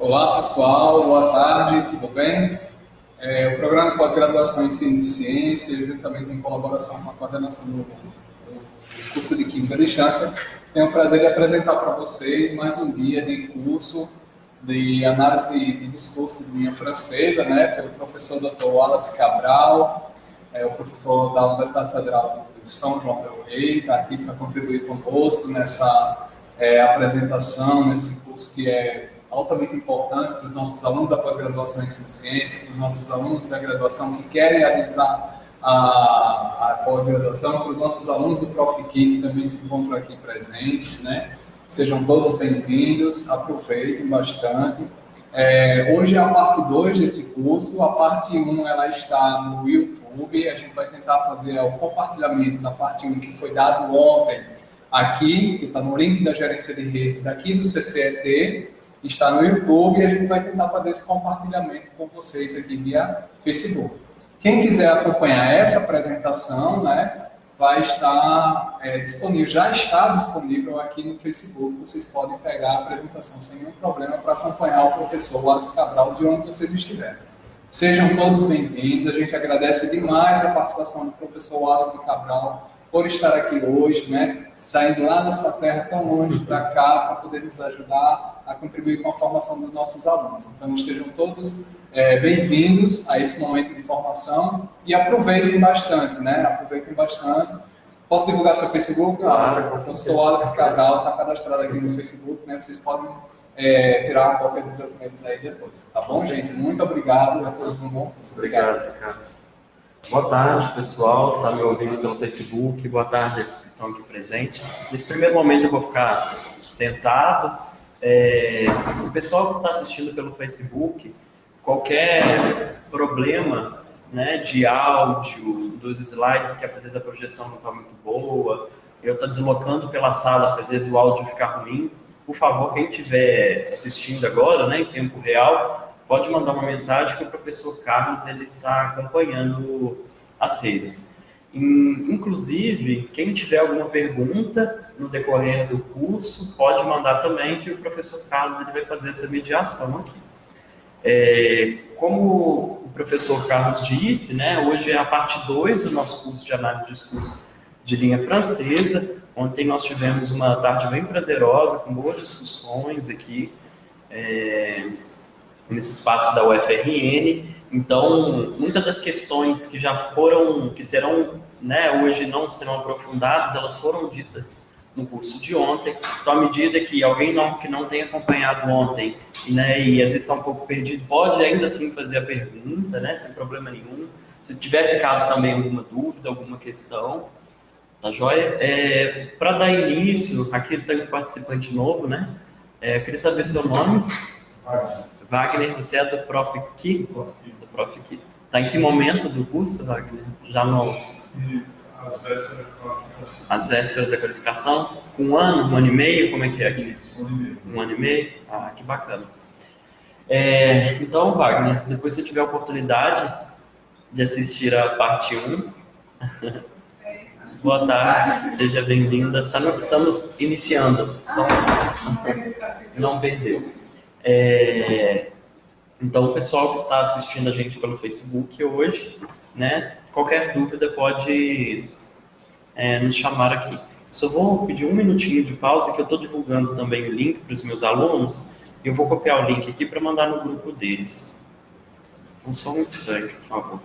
Olá pessoal, boa tarde, tudo bem? O programa de pós-graduação em Ensino de Ciência, juntamente em colaboração com a coordenação do curso de Química à Distância, tenho o prazer de apresentar para vocês mais um dia de curso de análise de discurso de língua francesa, né, pelo professor Dr. Wallace Cabral, o professor da Universidade Federal de São João del Rei, está aqui para contribuir conosco nessa apresentação, nesse curso que é altamente importante para os nossos alunos da pós-graduação em Ensino de Ciência, para os nossos alunos da graduação que querem adentrar a pós-graduação, para os nossos alunos do ProfQ que também se encontram aqui presentes, né? Sejam todos bem-vindos, aproveitem bastante. Hoje é a parte 2 desse curso, a parte 1 ela está no YouTube, a gente vai tentar fazer o compartilhamento da parte 1 que foi dado ontem aqui, que está no link da gerência de redes daqui do CCET, está no YouTube e a gente vai tentar fazer esse compartilhamento com vocês aqui via Facebook. Quem quiser acompanhar essa apresentação, né, vai estar disponível, já está disponível aqui no Facebook. Vocês podem pegar a apresentação sem nenhum problema para acompanhar o professor Wallace Cabral de onde vocês estiverem. Sejam todos bem-vindos, a gente agradece demais a participação do professor Wallace Cabral por estar aqui hoje, né, saindo lá da sua terra tão longe para cá, para poder nos ajudar a contribuir com a formação dos nossos alunos. Então, estejam todos bem-vindos a esse momento de formação e aproveitem bastante, né? Aproveitem bastante. Posso divulgar seu Facebook? Claro. O professor Wallace Cabral está cadastrado aqui no Facebook, né? Vocês podem tirar uma cópia dos documentos aí depois. Tá bom, gente? Muito obrigado. A todos um bom curso. Obrigado, Carlos. Boa tarde, pessoal. Está me ouvindo pelo Facebook. Boa tarde eles que estão aqui presentes. Nesse primeiro momento eu vou ficar sentado. O pessoal que está assistindo pelo Facebook, qualquer problema, né, de áudio, dos slides, que às vezes a projeção não está muito boa, eu estou deslocando pela sala, se às vezes o áudio ficar ruim, por favor, quem estiver assistindo agora, né, em tempo real, pode mandar uma mensagem que o professor Carlos ele está acompanhando as redes. Inclusive, quem tiver alguma pergunta no decorrer do curso, pode mandar também, que o professor Carlos ele vai fazer essa mediação aqui. Como o professor Carlos disse, né, hoje é a parte 2 do nosso curso de análise de discurso de língua francesa. Ontem nós tivemos uma tarde bem prazerosa, com boas discussões aqui, nesse espaço da UFRN. Então, muitas das questões que já foram, que serão, né, hoje não serão aprofundadas, elas foram ditas no curso de ontem. Então, à medida que alguém que não tenha acompanhado ontem, né, e às vezes está um pouco perdido, pode ainda assim fazer a pergunta, né, sem problema nenhum. Se tiver ficado também alguma dúvida, alguma questão, tá joia? Para dar início, aqui tem um participante novo, né? Queria saber seu nome. Wagner, você é do ProfQ? Do ProfQ. Está em que momento do curso, Wagner? Já no... As vésperas da qualificação? Com um ano e meio? Como é que é aqui? Um ano e meio? Ah, que bacana. Então, Wagner, depois se tiver a oportunidade de assistir a parte 1, boa tarde, seja bem-vinda. Estamos iniciando, então não perdeu. Então, o pessoal que está assistindo a gente pelo Facebook hoje, né, qualquer dúvida pode nos chamar aqui. Só vou pedir um minutinho de pausa, que eu estou divulgando também o link para os meus alunos, e eu vou copiar o link aqui para mandar no grupo deles. Então, só um instante, por favor.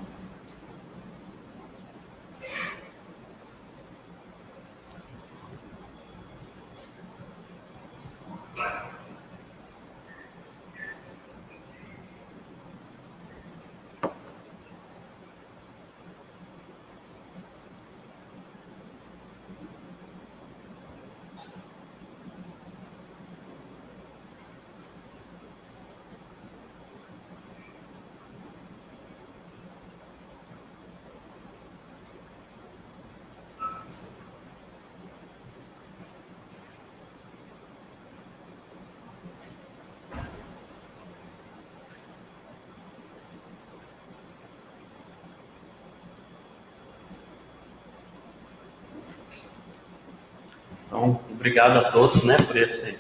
Então, obrigado a todos, né, por esse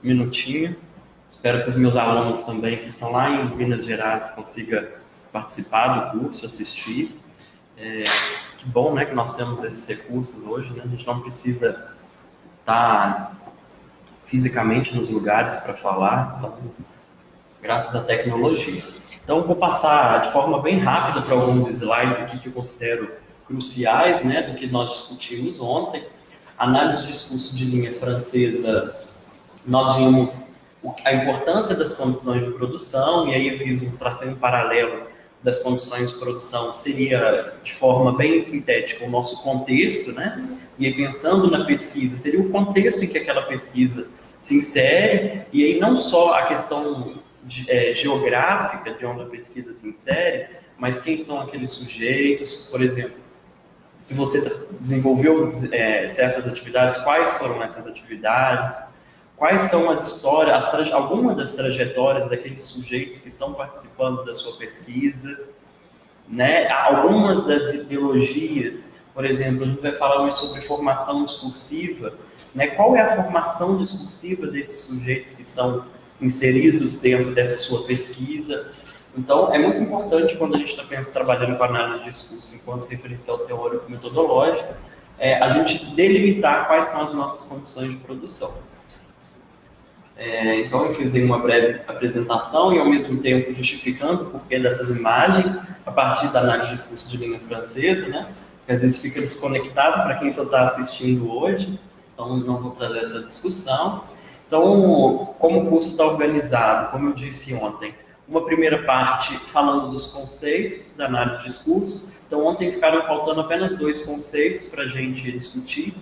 minutinho. Espero que os meus alunos também, que estão lá em Minas Gerais, consigam participar do curso, assistir. Que bom, né, que nós temos esses recursos hoje, né? A gente não precisa estar fisicamente nos lugares para falar, então, graças à tecnologia. Então, vou passar de forma bem rápida para alguns slides aqui que eu considero cruciais, né, do que nós discutimos ontem. Análise de discurso de linha francesa, nós vimos a importância das condições de produção, e aí eu tracei um paralelo das condições de produção, seria de forma bem sintética o nosso contexto, né? E aí pensando na pesquisa, seria o contexto em que aquela pesquisa se insere, e aí não só a questão geográfica de onde a pesquisa se insere, mas quem são aqueles sujeitos, por exemplo, se você desenvolveu certas atividades, quais foram essas atividades, quais são as histórias, algumas das trajetórias daqueles sujeitos que estão participando da sua pesquisa, né? Algumas das ideologias, por exemplo, a gente vai falar hoje sobre formação discursiva, né? Qual é a formação discursiva desses sujeitos que estão inseridos dentro dessa sua pesquisa? Então, é muito importante quando a gente está trabalhando com análise de discurso enquanto referencial teórico metodológico, a gente delimitar quais são as nossas condições de produção. Então, eu fiz aí uma breve apresentação e, ao mesmo tempo, justificando o porquê dessas imagens, a partir da análise de discurso de língua francesa, né? Que às vezes fica desconectado para quem só está assistindo hoje, então não vou trazer essa discussão. Então, como o curso está organizado, como eu disse ontem, uma primeira parte falando dos conceitos da análise de discurso. Então, ontem ficaram faltando apenas 2 conceitos para a gente discutir.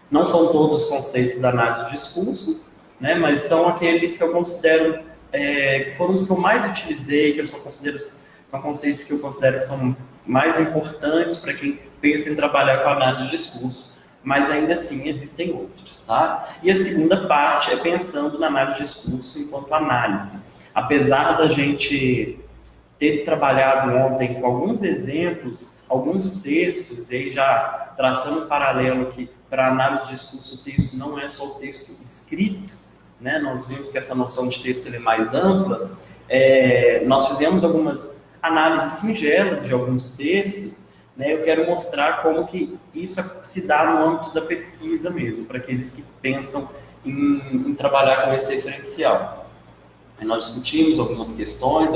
Não são todos os conceitos da análise de discurso, né, mas são aqueles que eu considero, que foram os que eu mais utilizei, que eu são conceitos que eu considero que são mais importantes para quem pensa em trabalhar com análise de discurso. Mas ainda assim existem outros, tá? E a segunda parte é pensando na análise de discurso enquanto análise. Apesar da gente ter trabalhado ontem com alguns exemplos, alguns textos, e aí já traçando um paralelo que para análise de discurso o texto não é só o texto escrito, né? Nós vimos que essa noção de texto é mais ampla. Nós fizemos algumas análises singelas de alguns textos, né? Eu quero mostrar como que isso se dá no âmbito da pesquisa mesmo, para aqueles que pensam em trabalhar com esse referencial. Aí nós discutimos algumas questões,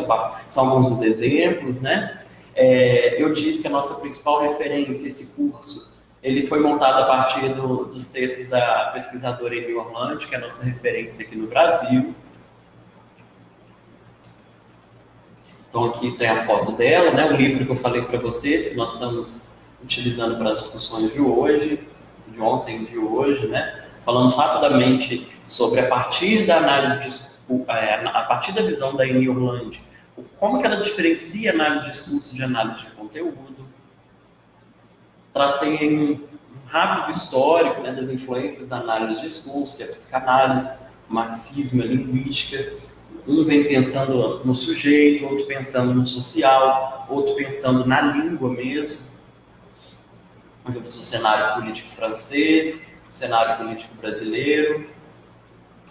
são alguns dos exemplos, né? Eu disse que a nossa principal referência, esse curso, ele foi montado a partir dos textos da pesquisadora Amy Orlandi, que é a nossa referência aqui no Brasil. Então aqui tem a foto dela, né? O livro que eu falei para vocês, que nós estamos utilizando para as discussões de hoje, de ontem e de hoje, né? Falamos rapidamente sobre a partir da análise a partir da visão da Amy Orlandi, como que ela diferencia análise de discurso de análise de conteúdo. Tracei um rápido histórico, né, das influências da análise de discurso, que é a psicanálise, o marxismo, a linguística. Um vem pensando no sujeito, outro pensando no social, outro pensando na língua mesmo. Nós vemos o cenário político francês, o cenário político brasileiro,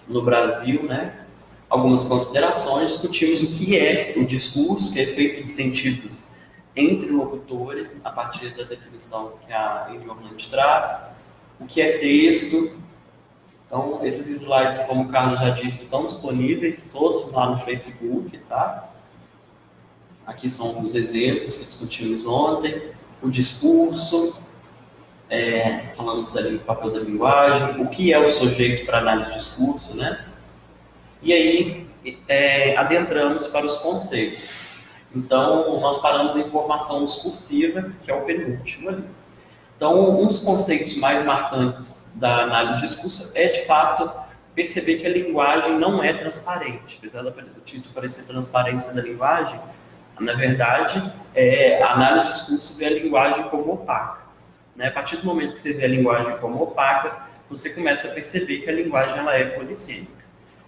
no Brasil, né? Algumas considerações, discutimos o que é o discurso, que é feito de sentidos entre locutores, a partir da definição que a Amy Orlandi traz, o que é texto. Então, esses slides, como o Carlos já disse, estão disponíveis todos lá no Facebook, tá? Aqui são alguns exemplos que discutimos ontem. O discurso, falamos do papel da linguagem, o que é o sujeito para análise de discurso, né? E aí, adentramos para os conceitos. Então, nós paramos em formação discursiva, que é o penúltimo ali. Então, um dos conceitos mais marcantes da análise de discurso é, de fato, perceber que a linguagem não é transparente. Apesar do título parecer transparência da linguagem, na verdade, a análise de discurso vê a linguagem como opaca, né? A partir do momento que você vê a linguagem como opaca, você começa a perceber que a linguagem ela é polissêmica.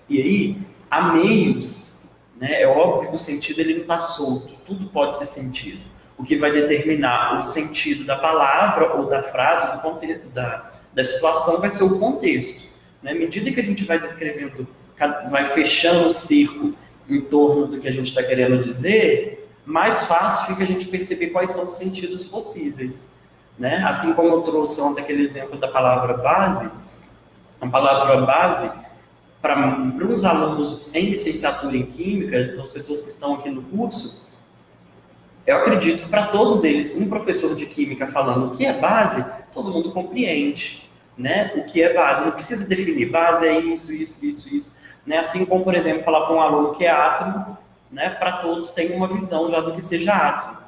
E aí, há meios, né? É óbvio que o sentido ele não está solto, tudo pode ser sentido. O que vai determinar o sentido da palavra ou da frase, do contexto, da situação, vai ser o contexto. Né? À medida que a gente vai descrevendo vai fechando o circo em torno do que a gente está querendo dizer, mais fácil fica a gente perceber quais são os sentidos possíveis, né? Assim como eu trouxe ontem aquele exemplo da palavra base, a palavra base, para os alunos em licenciatura em Química, as pessoas que estão aqui no curso, eu acredito que para todos eles, um professor de Química falando o que é base, todo mundo compreende, né? O que é base, não precisa definir, base é isso, isso, isso, isso. Né? Assim como, por exemplo, falar para um aluno que é átomo, né? Para todos tem uma visão já do que seja átomo.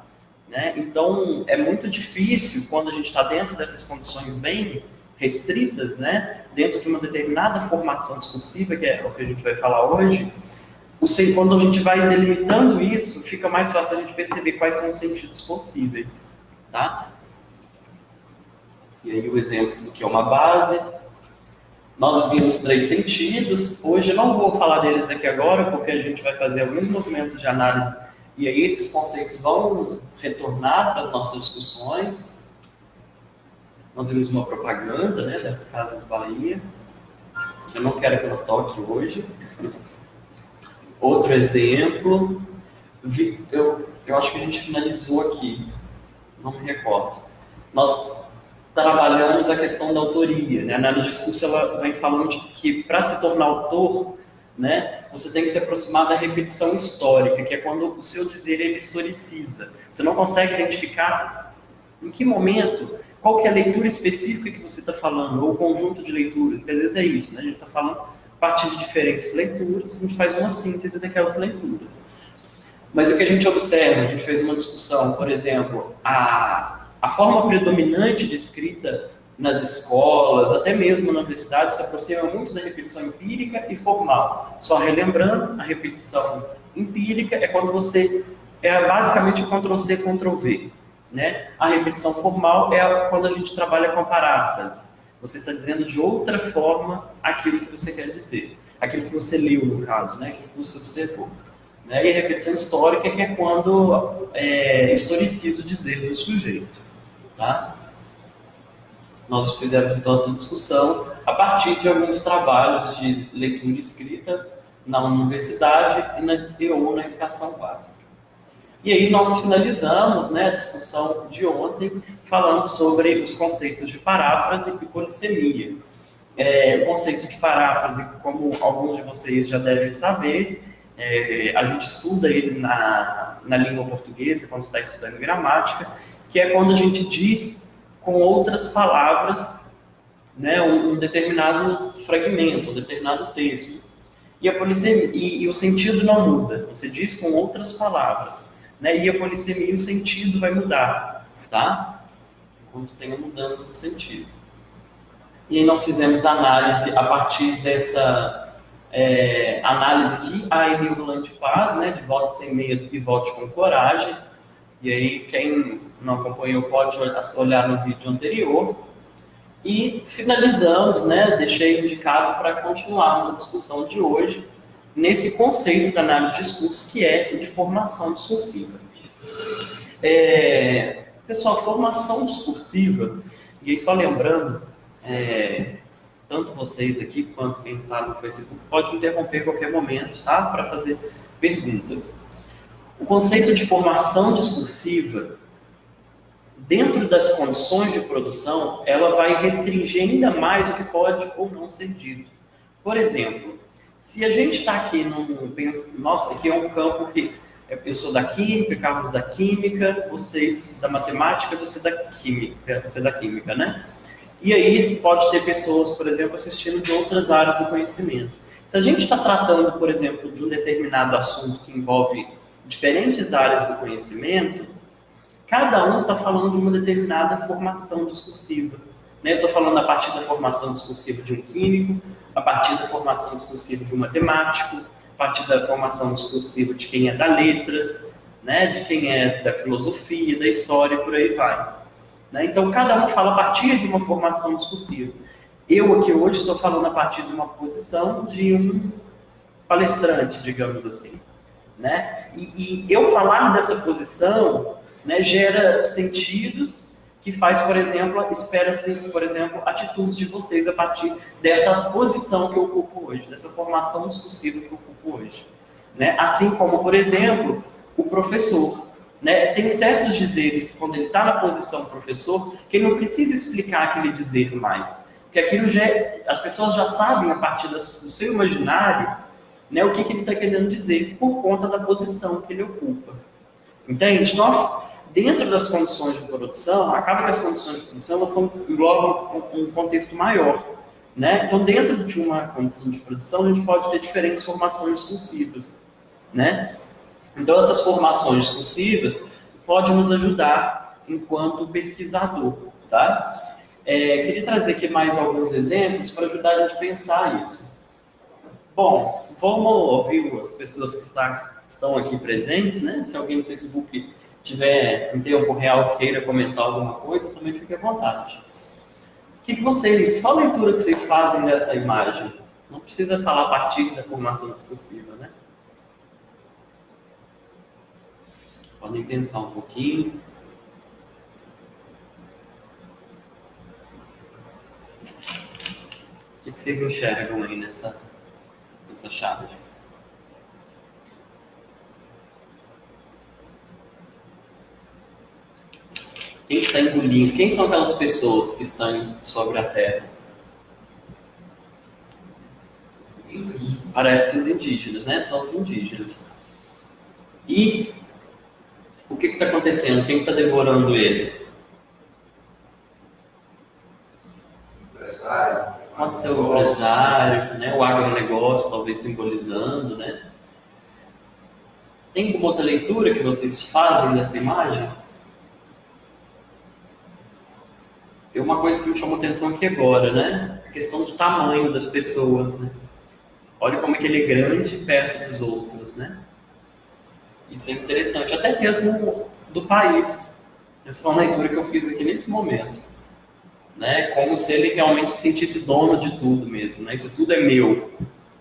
Né? Então, é muito difícil, quando a gente está dentro dessas condições bem restritas, né? Dentro de uma determinada formação discursiva, que é o que a gente vai falar hoje, quando a gente vai delimitando isso, fica mais fácil a gente perceber quais são os sentidos possíveis. Tá? E aí o exemplo do que é uma base. Nós vimos 3 sentidos. Hoje eu não vou falar deles aqui agora, porque a gente vai fazer alguns movimentos de análise e aí esses conceitos vão retornar para as nossas discussões. Nós vimos uma propaganda, né, das Casas Bahia, que eu não quero que eu toque hoje. Outro exemplo, eu acho que a gente finalizou aqui, não me recordo. Nós trabalhamos a questão da autoria, né? A análise de discurso ela vem falando de que para se tornar autor, né, você tem que se aproximar da repetição histórica, que é quando o seu dizer ele historiciza. Você não consegue identificar em que momento, qual que é a leitura específica que você está falando, ou o conjunto de leituras, que às vezes é isso, né? A gente está falando a partir de diferentes leituras, a gente faz uma síntese daquelas leituras. Mas o que a gente observa, a gente fez uma discussão, por exemplo, a forma predominante de escrita nas escolas, até mesmo na universidade, se aproxima muito da repetição empírica e formal. Só relembrando, a repetição empírica é quando você é basicamente o Ctrl+C, Ctrl+V. Né? A repetição formal é quando a gente trabalha com a paráfrase. Você está dizendo de outra forma aquilo que você quer dizer. Aquilo que você leu, no caso, né? Aquilo que você observou. Né? E a repetição histórica que é quando historiciza o dizer do sujeito. Tá? Nós fizemos então essa discussão a partir de alguns trabalhos de leitura e escrita na universidade ou na educação básica. E aí nós finalizamos, né, a discussão de ontem falando sobre os conceitos de paráfrase e polissemia. O conceito de paráfrase, como alguns de vocês já devem saber, a gente estuda ele na língua portuguesa, quando está estudando gramática, que é quando a gente diz com outras palavras, né, um determinado fragmento, um determinado texto. E a polissemia, e o sentido não muda, você diz com outras palavras. Né, e a polissemia, o sentido vai mudar, tá? Quando tem a mudança do sentido. E aí nós fizemos a análise a partir dessa análise que a Emil Roland faz, né, de vote sem medo e vote com coragem. E aí quem não acompanhou pode olhar no vídeo anterior. E finalizamos, né, deixei indicado para continuarmos a discussão de hoje, nesse conceito da análise de discurso, que é de formação discursiva. Pessoal, formação discursiva, e aí só lembrando, tanto vocês aqui quanto quem está no Facebook, pode interromper a qualquer momento, tá? Para fazer perguntas. O conceito de formação discursiva, dentro das condições de produção, ela vai restringir ainda mais o que pode ou não ser dito. Por exemplo, se a gente está aqui nossa, aqui é um campo que eu sou da química, Carlos da química, vocês da matemática, você da química, né? E aí pode ter pessoas, por exemplo, assistindo de outras áreas do conhecimento. Se a gente está tratando, por exemplo, de um determinado assunto que envolve diferentes áreas do conhecimento, cada um está falando de uma determinada formação discursiva. Né? Eu estou falando a partir da formação discursiva de um químico, a partir da formação discursiva de um matemático, a partir da formação discursiva de quem é da letras, né? De quem é da filosofia, da história, por aí vai. Né? Então, cada um fala a partir de uma formação discursiva. Eu aqui hoje estou falando a partir de uma posição de um palestrante, digamos assim. Né? E eu falar dessa posição, né, gera sentidos que faz, por exemplo, espera-se, por exemplo, atitudes de vocês a partir dessa posição que eu ocupo hoje, dessa formação discursiva que eu ocupo hoje. Né? Assim como, por exemplo, o professor. Né? Tem certos dizeres, quando ele está na posição professor, que ele não precisa explicar aquele dizer mais. Porque aquilo as pessoas já sabem, a partir do seu imaginário, né, o que ele está querendo dizer, por conta da posição que ele ocupa. Entende? Então, dentro das condições de produção, acaba que as condições de produção elas englobam um contexto maior. Né? Então, dentro de uma condição de produção, a gente pode ter diferentes formações discursivas. Né? Então, essas formações discursivas podem nos ajudar enquanto pesquisador. Tá? Queria trazer aqui mais alguns exemplos para ajudar a gente a pensar isso. Bom, vamos ouvir as pessoas que estão aqui presentes, né? Se alguém no Facebook tiver em tempo real queira comentar alguma coisa, também fique à vontade. Qual a leitura que vocês fazem dessa imagem? Não precisa falar a partir da formação discursiva, né? Podem pensar um pouquinho. O que vocês enxergam aí nessa charge? Quem está engolindo? Quem são aquelas pessoas que estão sobre a Terra? Parecem os indígenas, né? São os indígenas. E o que está acontecendo? Quem está devorando eles? Pode ser o empresário, né? O agronegócio, talvez simbolizando, né? Tem alguma outra leitura que vocês fazem dessa imagem? Uma coisa que me chamou atenção aqui agora, né? A questão do tamanho das pessoas, né? Olha como é que ele é grande perto dos outros, né? Isso é interessante, até mesmo do país. Essa é uma leitura que eu fiz aqui nesse momento. Né? Como se ele realmente se sentisse dono de tudo mesmo, né? Isso tudo é meu,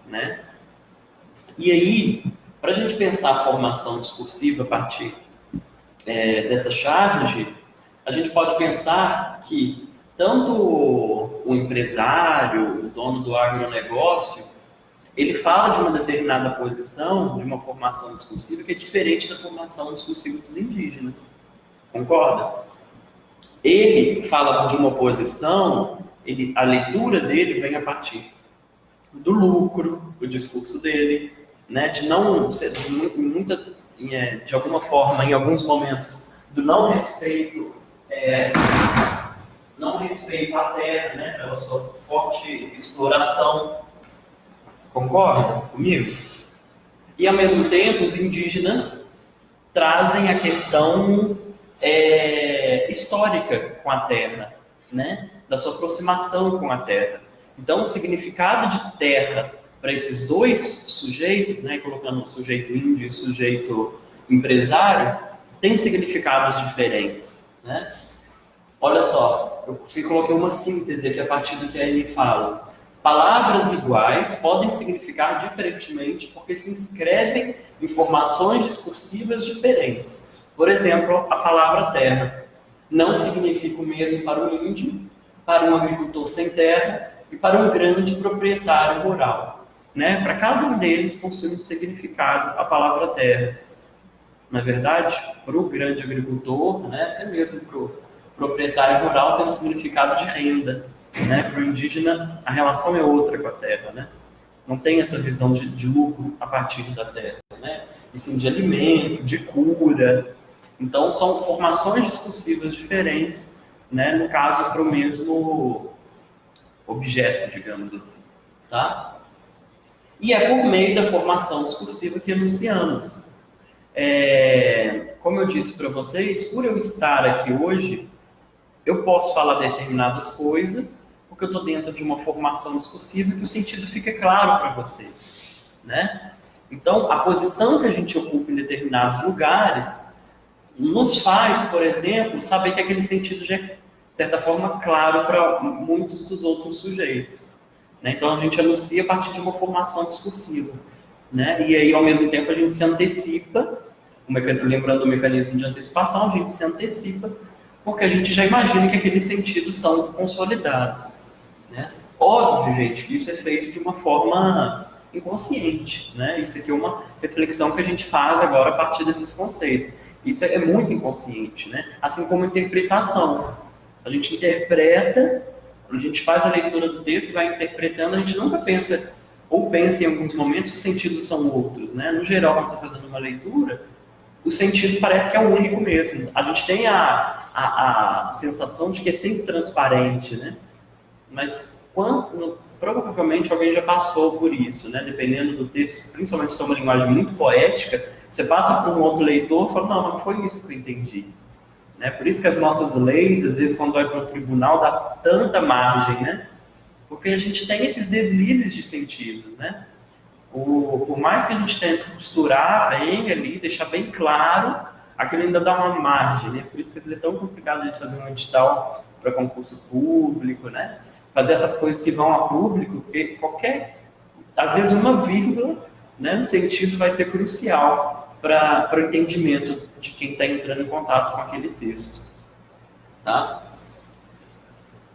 né? E aí, para a gente pensar a formação discursiva a partir dessa charge, a gente pode pensar que tanto o empresário, o dono do agronegócio, ele fala de uma determinada posição, de uma formação discursiva que é diferente da formação discursiva dos indígenas. Concorda? Ele fala de uma posição, a leitura dele vem a partir do lucro, o discurso dele, né, de não ser de alguma forma, em alguns momentos, do não respeito à terra, né, pela sua forte exploração. Concorda comigo? E ao mesmo tempo, os indígenas trazem a questão histórica com a terra, né? Da sua aproximação com a terra. Então, o significado de terra para esses dois sujeitos, né, colocando o sujeito índio e o sujeito empresário, tem significados diferentes, né? Olha só, eu coloquei uma síntese aqui a partir do que a Annie fala. Palavras iguais podem significar diferentemente porque se inscrevem em formações discursivas diferentes. Por exemplo, a palavra terra não significa o mesmo para um índio, para um agricultor sem terra e para um grande proprietário rural. Né? Para cada um deles possui um significado a palavra terra. Na verdade, para o grande agricultor, né, até mesmo para o proprietário rural, tem um significado de renda. Né? Para o indígena, a relação é outra com a terra. Né? Não tem essa visão de lucro a partir da terra. Né? E sim de alimento, de cura. Então, são formações discursivas diferentes, né? No caso, para o mesmo objeto, digamos assim. Tá? E é por meio da formação discursiva que enunciamos. Como eu disse para vocês, por eu estar aqui hoje, eu posso falar determinadas coisas, porque eu estou dentro de uma formação discursiva que o sentido fica claro para vocês. Né? Então, a posição que a gente ocupa em determinados lugares nos faz, por exemplo, saber que aquele sentido já é, de certa forma, claro para muitos dos outros sujeitos. Né? Então, a gente anuncia a partir de uma formação discursiva. Né? E aí, ao mesmo tempo, a gente se antecipa, lembrando o mecanismo de antecipação, a gente se antecipa porque a gente já imagina que aqueles sentidos são consolidados, né? Óbvio, gente, que isso é feito de uma forma inconsciente, né? Isso aqui é uma reflexão que a gente faz agora a partir desses conceitos. Isso é muito inconsciente, né? Assim como a interpretação. A gente interpreta, quando a gente faz a leitura do texto, vai interpretando, a gente nunca pensa, ou pensa em alguns momentos que os sentidos são outros, né? No geral, quando você está fazendo uma leitura, o sentido parece que é o único mesmo. A gente tem a sensação de que é sempre transparente, né? Mas provavelmente alguém já passou por isso, né? Dependendo do texto, principalmente se é uma linguagem muito poética, você passa por um outro leitor e fala, não foi isso que eu entendi. Né? Por isso que as nossas leis, às vezes, quando vai para o tribunal, dá tanta margem, né? Porque a gente tem esses deslizes de sentidos, né? Por mais que a gente tente costurar bem ali, deixar bem claro, aquilo ainda dá uma margem, né? Por isso que às vezes é tão complicado a gente fazer um edital para concurso público, né? Fazer essas coisas que vão a público, porque às vezes uma vírgula, né, no sentido vai ser crucial para o entendimento de quem está entrando em contato com aquele texto. Tá?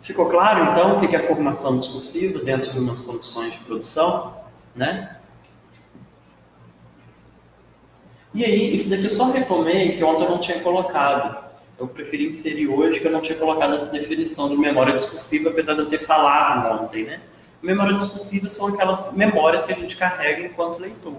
Ficou claro, então, o que é a formação discursiva dentro de umas condições de produção? Né? E aí, isso daqui eu só retomei que ontem eu não tinha colocado. Eu preferi inserir hoje, que eu não tinha colocado a definição de memória discursiva, apesar de eu ter falado ontem, né? Memória discursiva são aquelas memórias que a gente carrega enquanto leitor,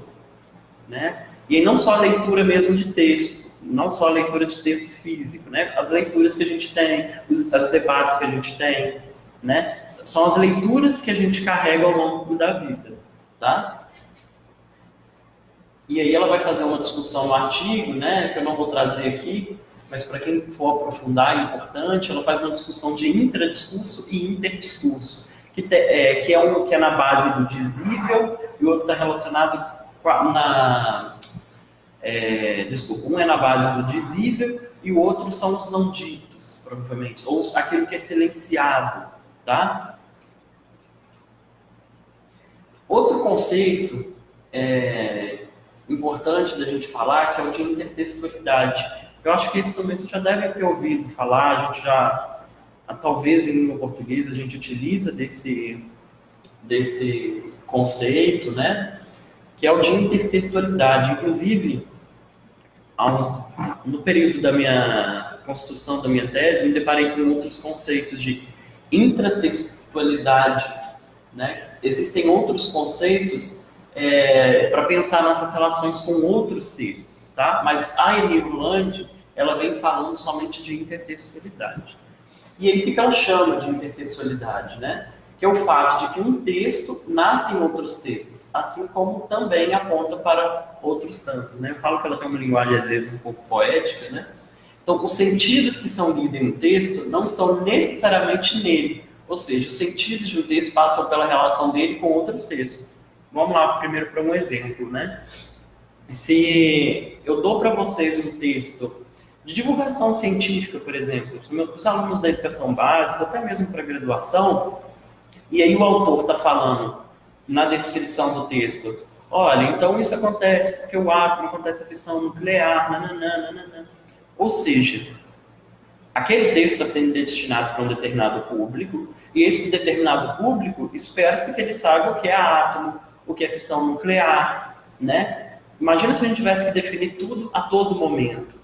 né? E aí não só a leitura mesmo de texto, não só a leitura de texto físico, né? As leituras que a gente tem, os debates que a gente tem, né? São as leituras que a gente carrega ao longo da vida, tá? E aí ela vai fazer uma discussão no artigo, né? Que eu não vou trazer aqui, mas para quem for aprofundar é importante, ela faz uma discussão de intradiscurso e interdiscurso, que é um que é na base do dizível e o outro está relacionado desculpa, um é na base do dizível e o outro são os não ditos, provavelmente, ou aquilo que é silenciado, tá? Outro conceito importante da gente falar que é o de intertextualidade. Eu acho que esse também você já deve ter ouvido falar, a gente já, talvez em língua portuguesa, a gente utiliza desse conceito, né? Que é o de intertextualidade. Inclusive, no período da minha construção da minha tese, me deparei com outros conceitos de intratextualidade, né? Existem outros conceitos para pensar nessas relações com outros textos, tá? Mas a Eni Ruland, ela vem falando somente de intertextualidade. E aí, o que ela chama de intertextualidade, né? Que é o fato de que um texto nasce em outros textos, assim como também aponta para outros tantos, né? Eu falo que ela tem uma linguagem, às vezes, um pouco poética, né? Então, os sentidos que são lidos em um texto não estão necessariamente nele, ou seja, os sentidos de um texto passam pela relação dele com outros textos. Vamos lá primeiro para um exemplo, né? Se eu dou para vocês um texto de divulgação científica, por exemplo, os alunos da educação básica, até mesmo para graduação, e aí o autor está falando na descrição do texto, olha, então isso acontece porque o átomo acontece a fissão nuclear, nananana. Ou seja, aquele texto está sendo destinado para um determinado público, e esse determinado público espera-se que ele saiba o que é átomo, o que é fissão nuclear, né? Imagina se a gente tivesse que definir tudo a todo momento,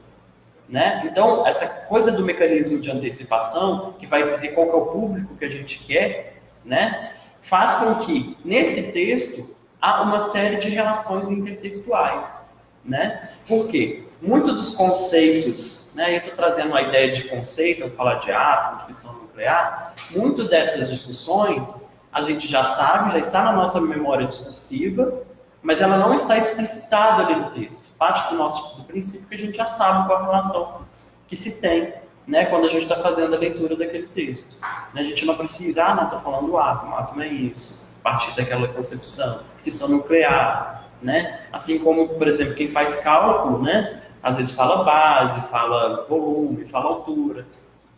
né? Então, essa coisa do mecanismo de antecipação, que vai dizer qual que é o público que a gente quer, né? Faz com que, nesse texto, há uma série de relações intertextuais, né? Por quê? Muitos dos conceitos, né? Eu estou trazendo a ideia de conceito, eu vou falar de átomo, de fissão nuclear, muito dessas discussões a gente já sabe, já está na nossa memória discursiva, mas ela não está explicitada ali no texto. Parte do princípio que a gente já sabe qual a relação que se tem, né, quando a gente está fazendo a leitura daquele texto. A gente não precisa, não, está falando do átomo é isso, a partir daquela concepção, fissão nuclear, né? Assim como, por exemplo, quem faz cálculo, né, às vezes fala base, fala volume, fala altura.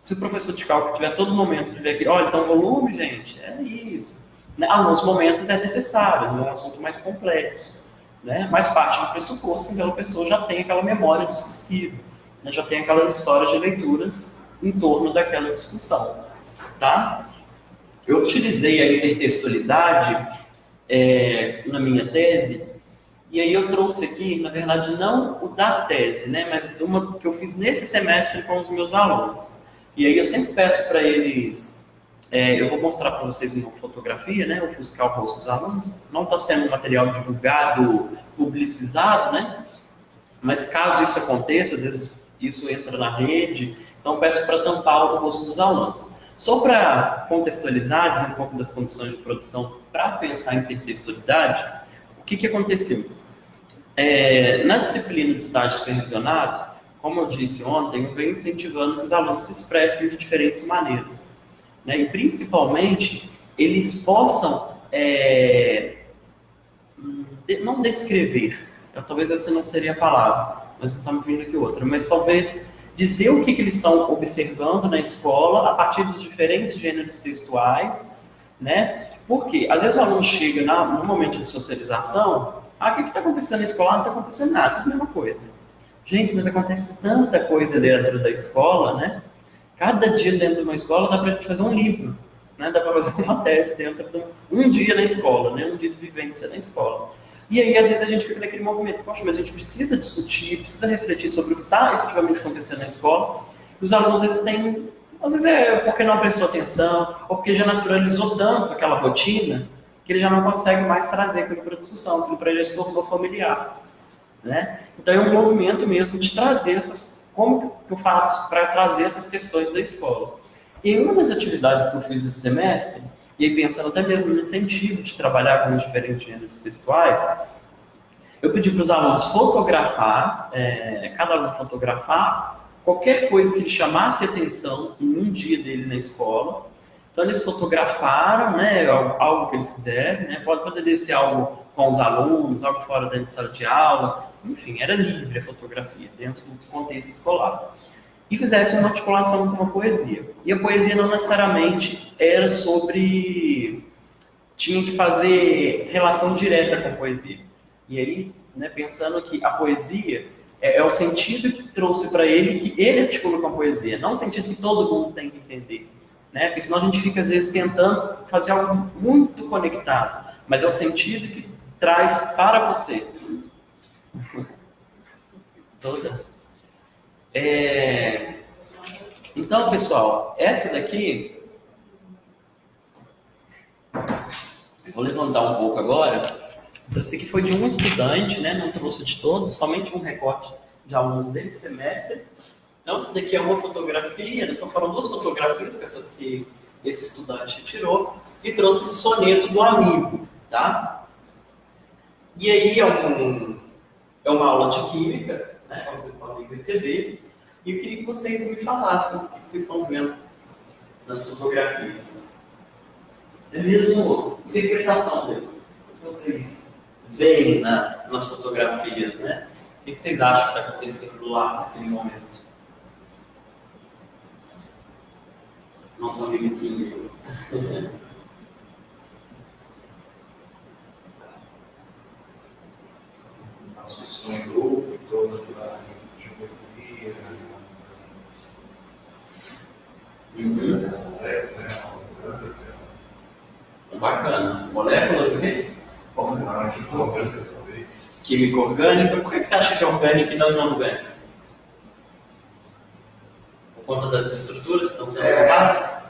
Se o professor de cálculo tiver todo momento de ver aqui, olha, então volume, gente, é isso. Né? Alguns momentos é necessário, é um assunto mais complexo, né? Mas parte do pressuposto que aquela pessoa já tem aquela memória discursiva, né? Já tem aquelas histórias de leituras em torno daquela discussão, tá? Eu utilizei a intertextualidade na minha tese, e aí eu trouxe aqui, na verdade, não o da tese, né, mas uma que eu fiz nesse semestre com os meus alunos. E aí eu sempre peço para eles, eu vou mostrar para vocês uma fotografia, né, ofuscar o rosto dos alunos. Não está sendo um material divulgado, publicizado, né, mas caso isso aconteça, às vezes isso entra na rede, então peço para tampar o rosto dos alunos. Só para contextualizar, dizer um pouco das condições de produção para pensar em intertextualidade, o que aconteceu? Na disciplina de estágio supervisionado, como eu disse ontem, eu venho incentivando que os alunos se expressem de diferentes maneiras, né? E principalmente eles possam não descrever, talvez essa não seria a palavra, mas está me vindo aqui outra, mas talvez dizer o que eles estão observando na escola a partir dos diferentes gêneros textuais, né? Porque às vezes o aluno chega no momento de socialização, o que está acontecendo na escola? Não está acontecendo nada, tudo a mesma coisa. Gente, mas acontece tanta coisa dentro da escola, né? Cada dia dentro de uma escola dá para a gente fazer um livro, né? Dá para fazer uma tese dentro de um dia na escola, né? Um dia de vivência na escola. E aí, às vezes, a gente fica naquele movimento, poxa, mas a gente precisa discutir, precisa refletir sobre o que está efetivamente acontecendo na escola. E os alunos, às vezes é porque não prestou atenção, ou porque já naturalizou tanto aquela rotina, que ele já não consegue mais trazer aquilo para discussão, aquilo para ele se tornou familiar, né? Então é um movimento mesmo de trazer como que eu faço para trazer essas questões da escola. E uma das atividades que eu fiz esse semestre, e aí pensando até mesmo no incentivo de trabalhar com os diferentes gêneros textuais, eu pedi para os alunos fotografar, cada aluno fotografar qualquer coisa que lhe chamasse atenção em um dia dele na escola. Então eles fotografaram, né, algo que eles quiserem, né, pode ser algo com os alunos, algo fora da sala de aula, enfim, era livre a fotografia dentro do contexto escolar. E fizesse uma articulação com uma poesia. E a poesia não necessariamente era tinha que fazer relação direta com a poesia. E aí, né, pensando que a poesia é o sentido que trouxe para ele, que ele articula com a poesia, não o sentido que todo mundo tem que entender. Né? Porque senão a gente fica, às vezes, tentando fazer algo muito conectado, mas é o sentido que traz para você. Toda. Então, pessoal, essa daqui, vou levantar um pouco agora. Esse aqui foi de um estudante, né? Não trouxe de todos, somente um recorte de alunos desse semestre. Então, essa daqui é uma fotografia, só foram duas fotografias que esse estudante tirou, e trouxe esse soneto do amigo, tá? E aí é uma aula de química, né, como vocês podem perceber, e eu queria que vocês me falassem o que vocês estão vendo nas fotografias. É mesmo interpretação mesmo, o que vocês veem nas fotografias, né? O que vocês acham que está acontecendo lá naquele momento? Nosso amigo químico. Associação em grupo, em torno da geometria, Bacana. Moléculas o quê? Química orgânica, talvez. Química orgânica. Por que você acha que é orgânica e não inorgânica? Por conta das estruturas que estão sendo colocadas?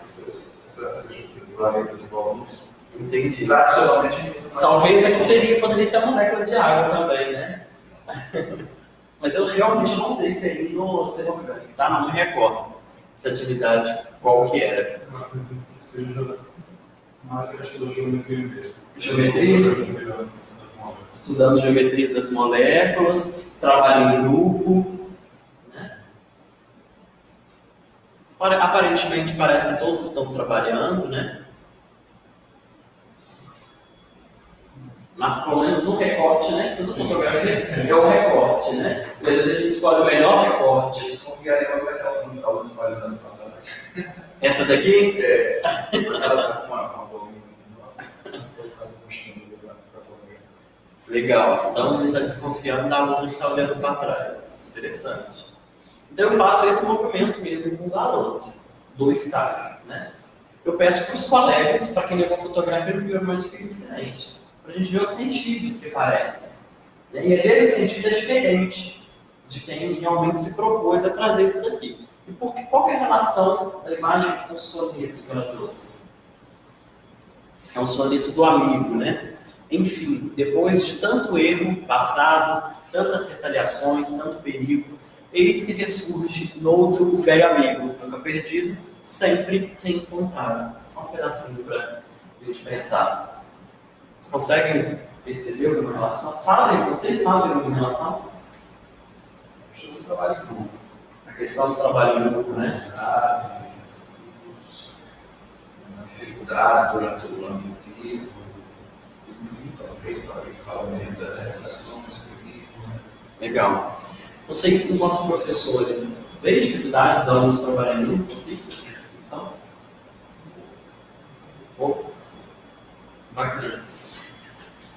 Entendi. Tradicionalmente, Talvez aqui poderia ser a molécula de água também, né? Mas eu realmente não sei se aí no ser orgânico, tá? Não me recordo essa atividade qual que era. seja mais a questão da geometria mesmo. Geometria? Estudando geometria das moléculas, trabalho em grupo, né? Aparentemente parece que todos estão trabalhando, né? Mas pelo menos no recorte, né? Toda fotografia é o recorte, né? Mas às vezes a gente escolhe o melhor recorte. Desconfiaria que vai estar um tal de falha na passada. Essa daqui? Uma bolinha. Legal. Então ele está desconfiando da aluna que está olhando para trás. Interessante. Então eu faço esse movimento mesmo com os alunos do estágio, né? Eu peço para os colegas, para quem levou fotografia, no primeiro momento fica em silêncio, para a gente ver os sentidos que parecem. E às vezes o sentido é diferente de quem realmente se propôs a trazer isso daqui. E qual que é a relação da imagem com o soneto que ela trouxe? É um soneto do amigo, né? Enfim, depois de tanto erro passado, tantas retaliações, tanto perigo, eis que ressurge no outro o velho amigo, nunca perdido, sempre reencontrado. Só um pedacinho para a gente pensar. Vocês conseguem perceber alguma relação? Vocês fazem alguma relação? Acho que eu trabalho em grupo. A questão do trabalho em grupo, né? Uma dificuldade durante o ano letivo, talvez para quem fala mesmo da redação escritiva. Legal. Vocês, enquanto professores, veem dificuldades dos alunos trabalhando em grupo aqui? São? Pouco? Bacana.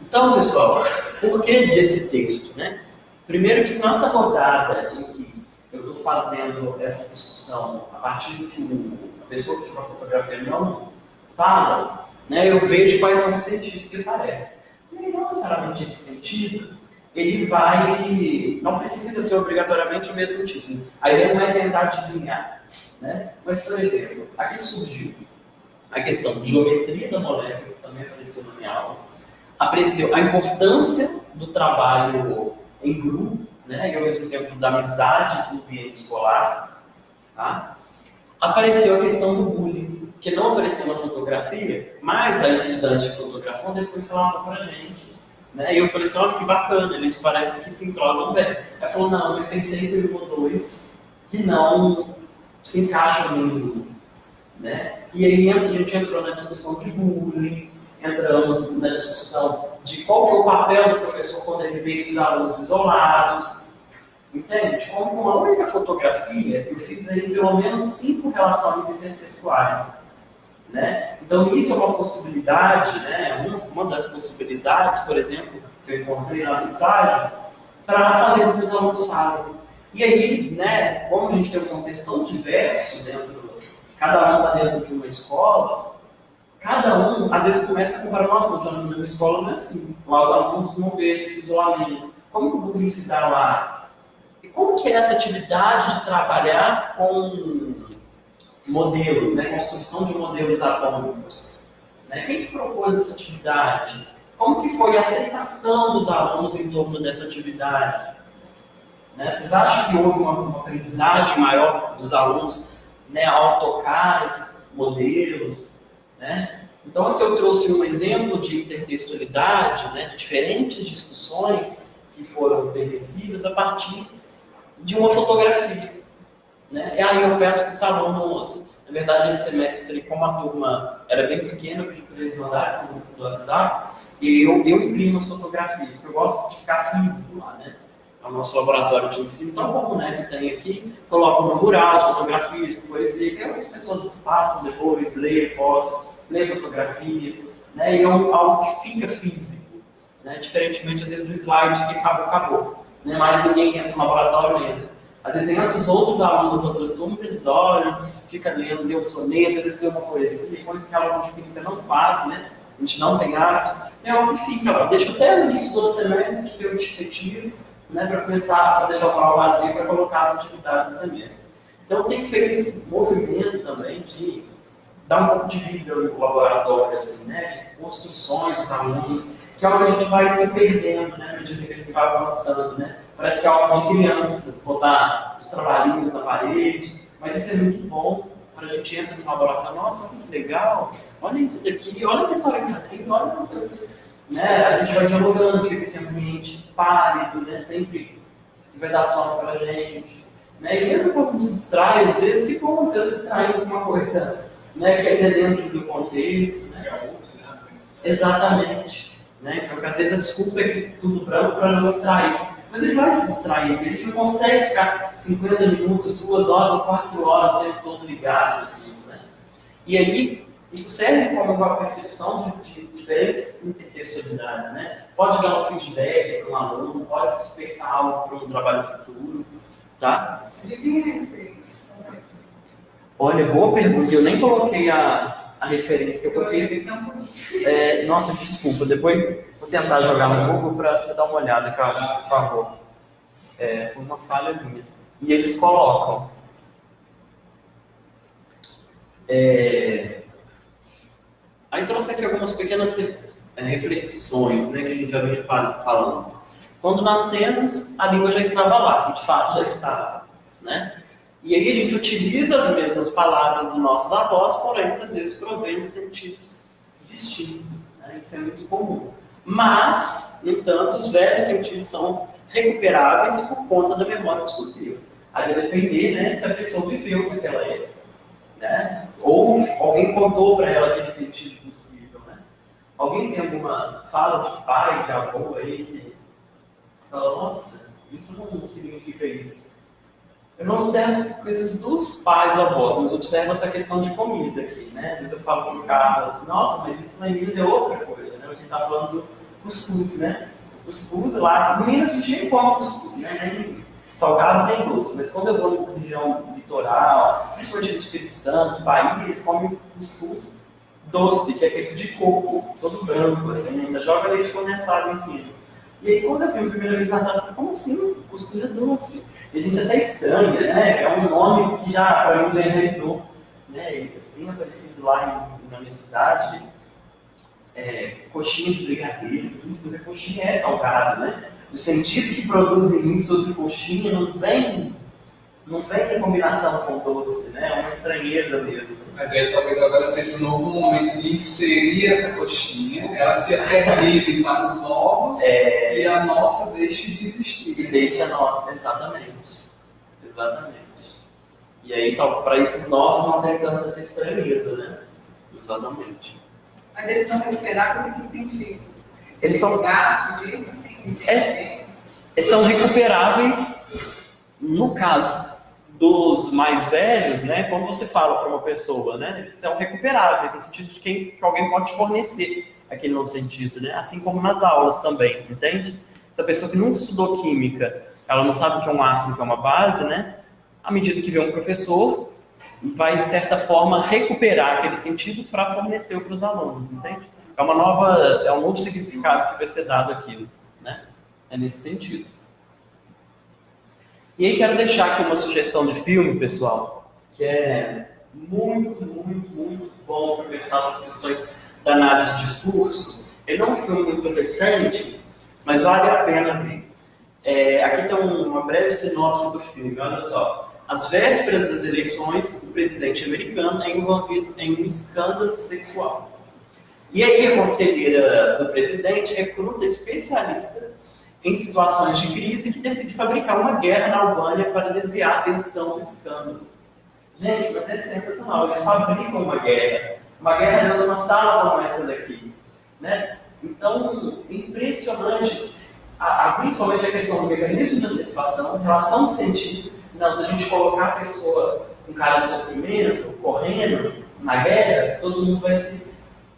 Então, pessoal, por que desse texto, né? Primeiro que nossa rodada em que eu estou fazendo essa discussão a partir do que a pessoa que tira a fotografia não fala, né, eu vejo quais são os sentidos que aparecem. E aí, não necessariamente esse sentido, ele não precisa ser obrigatoriamente o mesmo sentido. A ideia não é tentar adivinhar, né? Mas, por exemplo, aqui surgiu a questão de geometria da molécula, que também apareceu na minha aula, apareceu a importância do trabalho em grupo, né, e ao mesmo tempo da amizade no ambiente escolar, tá? Apareceu a questão do bullying, que não apareceu na fotografia, mas a estudante que fotografou depois falava pra gente, né? E eu falei assim, olha que bacana, eles parecem que se entrosam bem. Ela falou, não, mas tem sempre um ou dois que não se encaixam no grupo, né? E aí a gente entrou na discussão de bullying, entramos na discussão de qual foi o papel do professor quando ele vê esses alunos isolados. Entende? Como com uma única fotografia, eu fiz aí pelo menos 5 relações intertextuais. Né? Então, isso é uma possibilidade, né? Uma das possibilidades, por exemplo, que eu encontrei lá no estágio, para fazer com que os alunos falem. E aí, né, como a gente tem um contexto tão diverso, cada um está dentro de uma escola, cada um, às vezes, começa a comparar, nossa, na minha escola não é assim. Lá os alunos vão ver esse isolamento. Como que o bullying se dá lá? E como que é essa atividade de trabalhar com modelos, né? Construção de modelos atômicos? Né? Quem que propôs essa atividade? Como que foi a aceitação dos alunos em torno dessa atividade? Né? Vocês acham que houve uma aprendizagem maior dos alunos, né, ao tocar esses modelos? Né? Então, aqui eu trouxe um exemplo de intertextualidade, né, de diferentes discussões que foram permissivas a partir de uma fotografia. Né? E aí eu peço para os alunos, na verdade, esse semestre, como a turma era bem pequena, eu pedi para eles mandarem no WhatsApp, e eu imprimo as fotografias, que eu gosto de ficar físico lá, né? É o nosso laboratório de ensino, então como, né, que tem aqui, coloco no mural as fotografias, com poesia, que as pessoas passam depois, leem foto, leem fotografia, né, e é algo que fica físico, né, diferentemente às vezes do slide que acabou, né, mas ninguém entra no laboratório mesmo. Às vezes entra os outros alunos, outras turmas, eles olham, fica lendo, lê um soneto, às vezes lê uma poesia, coisa que a aula de química não faz, né, a gente não tem hábito, é algo que fica lá, deixa até o início do semestre que eu retiro, né, para começar a deixar o aula vazio para colocar as atividades do semestre. Então tem que fazer esse movimento também de dar um pouco de vida no laboratório, assim, né, de construções dos alunos, que é algo que a gente vai se perdendo, né, à medida que a gente vai avançando, né. Parece que é algo de criança, botar os trabalhinhos na parede, mas isso é muito bom quando a gente entra no laboratório. Nossa, olha que legal, olha isso daqui, olha essa história que tem, olha isso aqui. Né, a gente vai dialogando, fica esse ambiente pálido, né, sempre que vai dar sono para a gente. Né, e mesmo quando se distrai, às vezes, que bom ter se distraído com uma coisa, né, que é dentro do contexto. Né? Exatamente. Né, então, às vezes a desculpa é que tudo branco para não distrair. Mas ele vai se distrair, ele não consegue ficar 50 minutos, 2 horas ou 4 horas o tempo todo ligado aqui. Né? E aí, isso serve como uma percepção de diferentes intertextualidades, né? Pode dar um feedback para um aluno, pode despertar algo para um trabalho futuro, tá? De quem é esse? Olha, boa pergunta, eu nem coloquei a referência que eu coloquei. Nossa, desculpa, depois vou tentar jogar no Google para você dar uma olhada, cara, por favor. Foi uma falha minha. E eles colocam. Aí trouxe aqui algumas pequenas reflexões, né, que a gente já vinha falando. Quando nascemos, a língua já estava lá, de fato já estava, né? E aí a gente utiliza as mesmas palavras dos nossos avós, porém muitas vezes provém de sentidos distintos, né? Isso é muito comum. Mas, no entanto, os velhos sentidos são recuperáveis por conta da memória discursiva. Aí vai depender, né, se a pessoa viveu naquela época, né? Ou alguém contou para ela aquele sentido possível, né? Alguém tem alguma fala de pai, de avô aí que fala, nossa, isso não significa isso. Eu não observo coisas dos pais avós, mas observo essa questão de comida aqui, né? Às vezes eu falo com o Carlos assim, nossa, mas isso lá em Minas é outra coisa, né? A gente está falando do cuscuz, né? O cuscuz lá, em Minas a gente nem come cuscuz, né? Nem salgado nem doce, mas quando eu vou na região litoral, principalmente no Espírito Santo, Bahia, eles comem cuscuz doce, que é feito de coco, todo branco, assim, ainda joga leite condensado em cima. E aí quando eu vi a primeira vez na Natal, eu falei, como assim? Cuscuz é doce? E a gente até estranha, né? É um nome que já, para mim, já enraizou, né? Ele é bem aparecido lá na minha cidade, coxinha de brigadeiro, tudo, mas a coxinha é salgada, né? O sentido que produz em mim sobre coxinha não vem em combinação com doce, né? É uma estranheza mesmo. Mas aí talvez agora seja um novo momento de inserir essa coxinha, ela se eternize para os novos e a nossa deixe de existir. E deixa a nossa, exatamente. E aí, para esses novos não tem tanta essa estranheza, né? Exatamente. Mas eles são recuperados em que sentido? Eles são... são recuperáveis, no caso dos mais velhos, né? Quando você fala para uma pessoa, né? Eles são recuperáveis, no sentido de que alguém pode fornecer aquele novo sentido, né? Assim como nas aulas também, entende? Essa pessoa que nunca estudou química, ela não sabe o que é um ácido, o que é uma base, né? À medida que vê um professor, vai, de certa forma, recuperar aquele sentido para fornecer para os alunos, entende? É um novo significado que vai ser dado àquilo, né? É nesse sentido. E aí quero deixar aqui uma sugestão de filme, pessoal, que é muito, muito, muito bom para pensar essas questões da análise de discurso. Ele não é um filme muito recente, mas vale a pena ver. Aqui tem uma breve sinopse do filme, olha só. Às vésperas das eleições, o presidente americano é envolvido em um escândalo sexual. E aí a conselheira do presidente recruta especialista em situações de crise que decide fabricar uma guerra na Albânia para desviar a atenção do escândalo. Gente, mas é sensacional. Eles fabricam uma guerra dentro de uma sala como essa daqui, né? Então, impressionante, principalmente a questão do mecanismo de antecipação, relação de sentido. Não, se a gente colocar a pessoa com cara de sofrimento, correndo na guerra, todo mundo vai se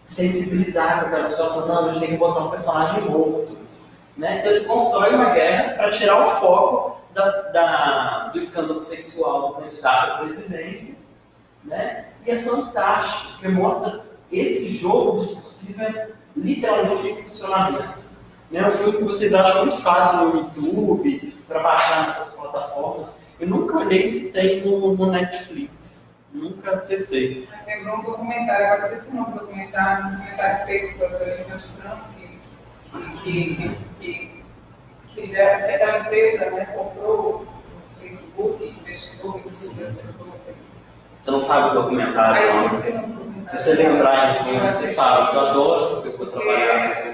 sensibilizar com aquela situação. Não, a gente tem que botar um personagem morto. Né? Então eles constroem uma guerra para tirar o foco do escândalo sexual do candidato à presidência, né? E é fantástico, porque mostra esse jogo discursivo literalmente em funcionamento. É um filme que vocês acham muito fácil no YouTube, para baixar nessas plataformas. Eu nunca olhei se tem no Netflix, nunca acessei. Lembrou um documentário, agora esse nome do documentário, um documentário feito pela eleição de Trump, que aquela empresa, né, comprou o Facebook, investiu em todas as pessoas. Você não sabe o documentário? Mas isso que não documentário. Se você lembrar, você fala, eu adoro essas coisas para trabalhar.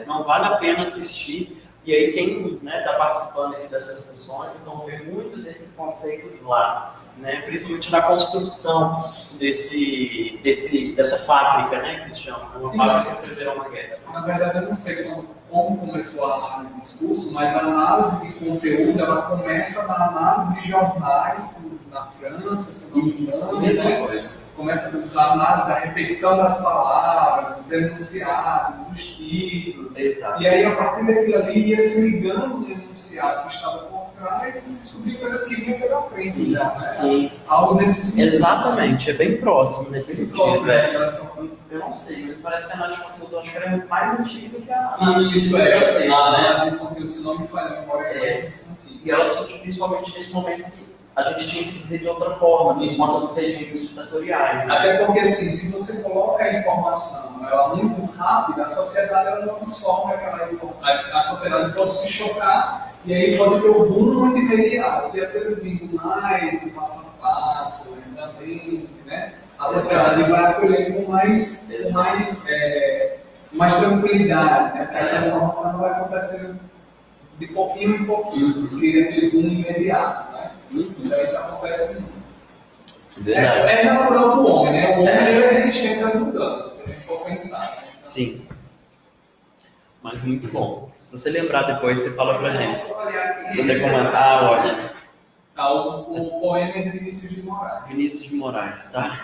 Não vale a pena assistir. E aí quem está participando aqui dessas discussões, vocês vão ver muito desses conceitos lá, né? Principalmente na construção dessa fábrica, né, que eles chamam, uma fábrica para prever uma guerra. Na verdade, eu não sei como começou a análise de discurso, mas a análise de conteúdo, ela começa na análise de jornais na França, se não me engano, né? Começa a análise da repetição das palavras, dos enunciados, dos títulos. Exato. E aí, a partir daquilo ali, ia se ligando no enunciado que estava por trás e se descobrir coisas que vinham pela frente já, né? Sim. Algo nesse sentido. Exatamente, é bem próximo nesse Bem sentido. próximo, né? Eu não sei, mas parece que a análise de conteúdo acho que era mais antiga do que a análise Isso de é, vocês, a né? análise de conteúdo, se não me falha a memória, é mais antiga. E ela surge principalmente nesse momento que a gente tinha que dizer de outra forma, enquanto os regimes ditatoriais. Né? Até porque, assim, se você coloca a informação ela muito rápida, a sociedade ela não absorve aquela informação. A sociedade pode se chocar e aí pode ter um boom muito imediato. E as coisas vindo mais, do passo a passo, lentamente, né? A sociedade vai acolher com mais tranquilidade, né? Porque a transformação vai acontecendo de pouquinho em pouquinho, porque aquele boom imediato, né? Então isso acontece muito. É natural do homem, né? O homem é resistente às mudanças, se a gente for pensar. Né? Sim. Mas muito bom. Se você lembrar depois, você fala pra gente. Vou ter como... Ah, ótimo. O poema é de Vinícius de Moraes. Vinícius de Moraes, tá?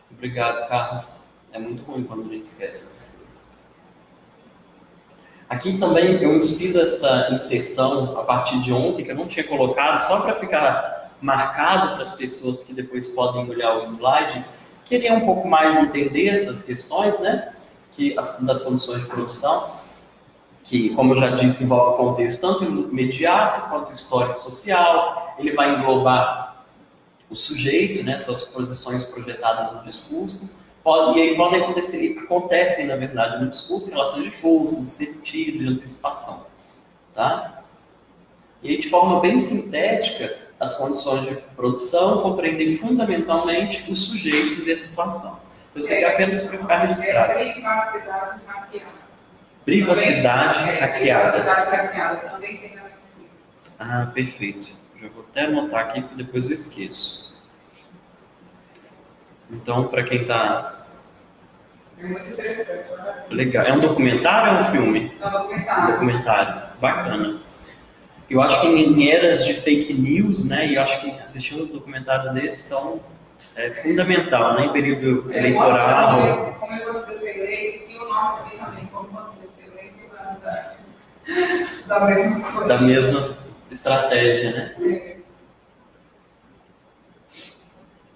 Obrigado, Carlos. É muito ruim quando a gente esquece essas coisas. Aqui também eu fiz essa inserção a partir de ontem, que eu não tinha colocado, só para ficar marcado para as pessoas que depois podem olhar o slide, queriam um pouco mais entender essas questões, né? Das condições de produção, que, como eu já disse, envolve o contexto tanto imediato quanto histórico social. Ele vai englobar o sujeito, né? Suas posições projetadas no discurso. E aí acontecem, na verdade, no discurso, relações de força, de sentido, de antecipação. Tá? E aí, de forma bem sintética, as condições de produção compreendem fundamentalmente os sujeitos e a situação. Então, isso aqui é apenas para ficar registrado. Privacidade hackeada. Privacidade hackeada. Privacidade hackeada também tem na Netflix. Ah, perfeito. Já vou até anotar aqui, porque depois eu esqueço. Então, para quem está... É muito interessante, né? Legal. É um documentário ou um filme? É um documentário. Documentário. Bacana. Eu acho que em eras de fake news, né, e eu acho que assistir uns documentários desses são fundamental, né, em período eleitoral. Como eu gosto de ser eleito, e o nosso aqui também, como gosto de ser eleito, usando da mesma coisa. Da mesma estratégia, né? Sim.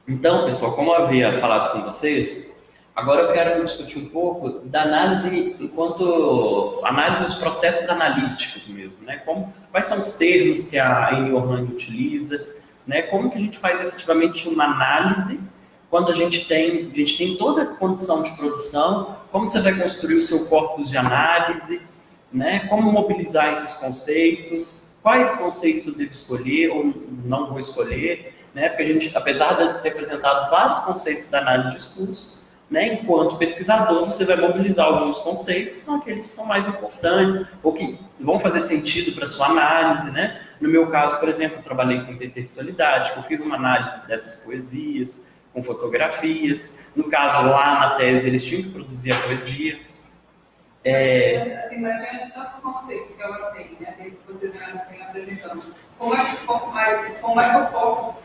Então, pessoal, como eu havia falado com vocês, agora eu quero discutir um pouco da análise enquanto análise dos processos analíticos mesmo, né? Quais são os termos que a Ayn Rand utiliza, né? Como que a gente faz efetivamente uma análise quando a gente tem toda a condição de produção, como você vai construir o seu corpus de análise, né? Como mobilizar esses conceitos, quais conceitos eu devo escolher ou não vou escolher, né? Porque a gente, apesar de ter apresentado vários conceitos da análise de discurso, né, enquanto pesquisador, você vai mobilizar alguns conceitos que são aqueles que são mais importantes ou que vão fazer sentido para a sua análise, né? No meu caso, por exemplo, eu trabalhei com intertextualidade, eu fiz uma análise dessas poesias, com fotografias. No caso, lá na tese, eles tinham que produzir a poesia. Assim, mas diante de tantos conceitos que eu tenho, né, desse que você vem apresentando, como é que eu posso...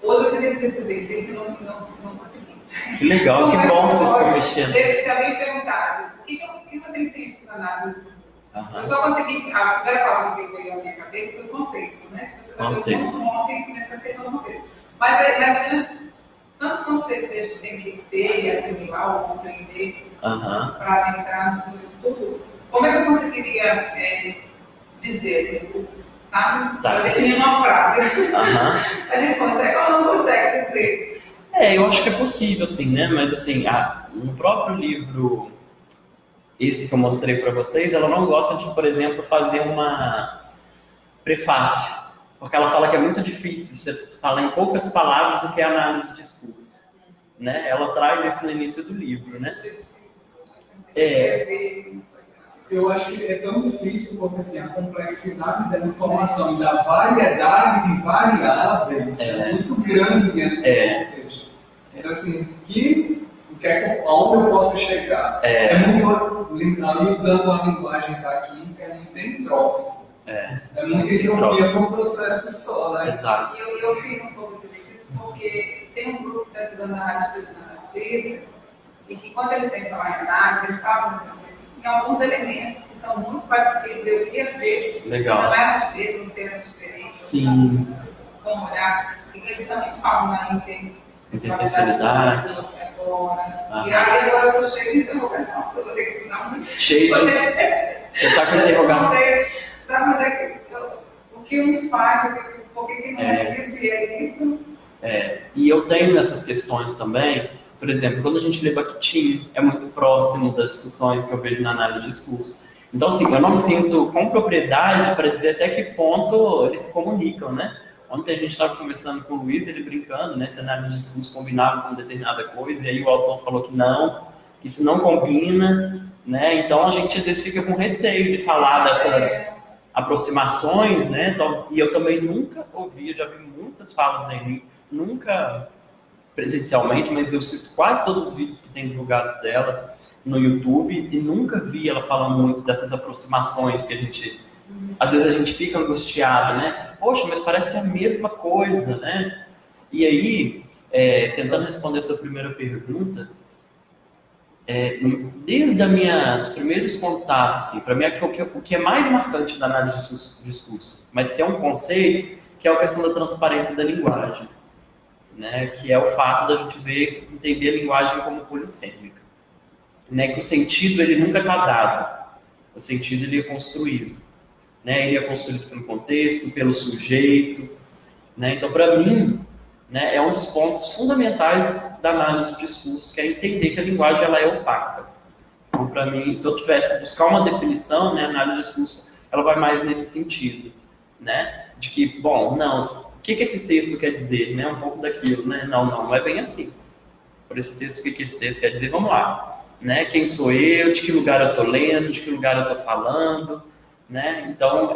Hoje eu queria fazer esse exercício e não consegui. Que legal, que bom que vocês estão mexendo. Se alguém perguntasse, o que você entende por análise disso? Eu só consegui, a primeira palavra que veio à minha cabeça foi o contexto, né? Você vai ver muito ontem nessa questão do contexto. Mas diante de tantos conceitos que a gente tem que ter e assimilar ou compreender para entrar no estudo, como é que eu conseguiria dizer, assim, sabe? Tá. Definir uma frase. A gente consegue ou não consegue dizer? Eu acho que é possível, assim, né? Mas, assim, no próprio livro, esse que eu mostrei para vocês, ela não gosta de, por exemplo, fazer uma prefácio, porque ela fala que é muito difícil você falar em poucas palavras o que é análise de discurso, né? Ela traz isso no início do livro, né? Eu acho que é tão difícil porque assim, a complexidade da informação e da variedade de variáveis é muito grande dentro do contexto. Então, assim, que aonde eu posso chegar. É muito ali usando a linguagem da química, é muito entrópico. É muito entropia para um processo só, né? Exato. Eu fiz um pouco de exercício porque tem um grupo que está estudando narrativas e que quando eles vêm falar em análise, eles falam em alguns elementos que são muito parecidos. Eu queria ver se não é nos mesmos serem diferentes. Sim. Vamos olhar, porque eles também falam na intencionalidade. E aí agora eu estou cheio de interrogação, porque eu vou ter que estudar muito. Cheio de... Você está com interrogação. Sabe onde é que o que me faz, por que não é isso e é isso? E eu tenho essas questões também. Por exemplo, quando a gente lê Bakhtin, é muito próximo das discussões que eu vejo na análise de discurso. Então, assim, eu não me sinto com propriedade para dizer até que ponto eles se comunicam, né? Ontem a gente estava conversando com o Luiz, ele brincando, né? Se a análise de discurso combinava com determinada coisa, e aí o autor falou que não, que isso não combina, né? Então a gente às vezes fica com receio de falar dessas aproximações, né? Então, e eu também nunca ouvi, eu já vi muitas falas dele, nunca presencialmente, mas eu assisto quase todos os vídeos que tem divulgados dela no YouTube e nunca vi ela falando muito dessas aproximações que a gente, às vezes a gente fica angustiado, né? Poxa, mas parece que é a mesma coisa, né? E aí, tentando responder a sua primeira pergunta, desde os primeiros contatos, assim, para mim o que é mais marcante da análise de discurso, mas que é um conceito, que é a questão da transparência da linguagem, né? Que é o fato da gente entender a linguagem como polissêmica, né? Que o sentido ele nunca está dado, o sentido ele é construído, né? Ele é construído pelo contexto, pelo sujeito, né? Então, para mim, né, é um dos pontos fundamentais da análise do discurso, que é entender que a linguagem ela é opaca. Então, para mim, se eu tivesse que buscar uma definição, né, a análise do discurso ela vai mais nesse sentido, né? De que, bom, não, o que esse texto quer dizer, né? Um pouco daquilo, né? Não é bem assim. Por esse texto, o que esse texto quer dizer? Vamos lá, né? Quem sou eu? De que lugar eu estou lendo? De que lugar eu estou falando? Né? Então,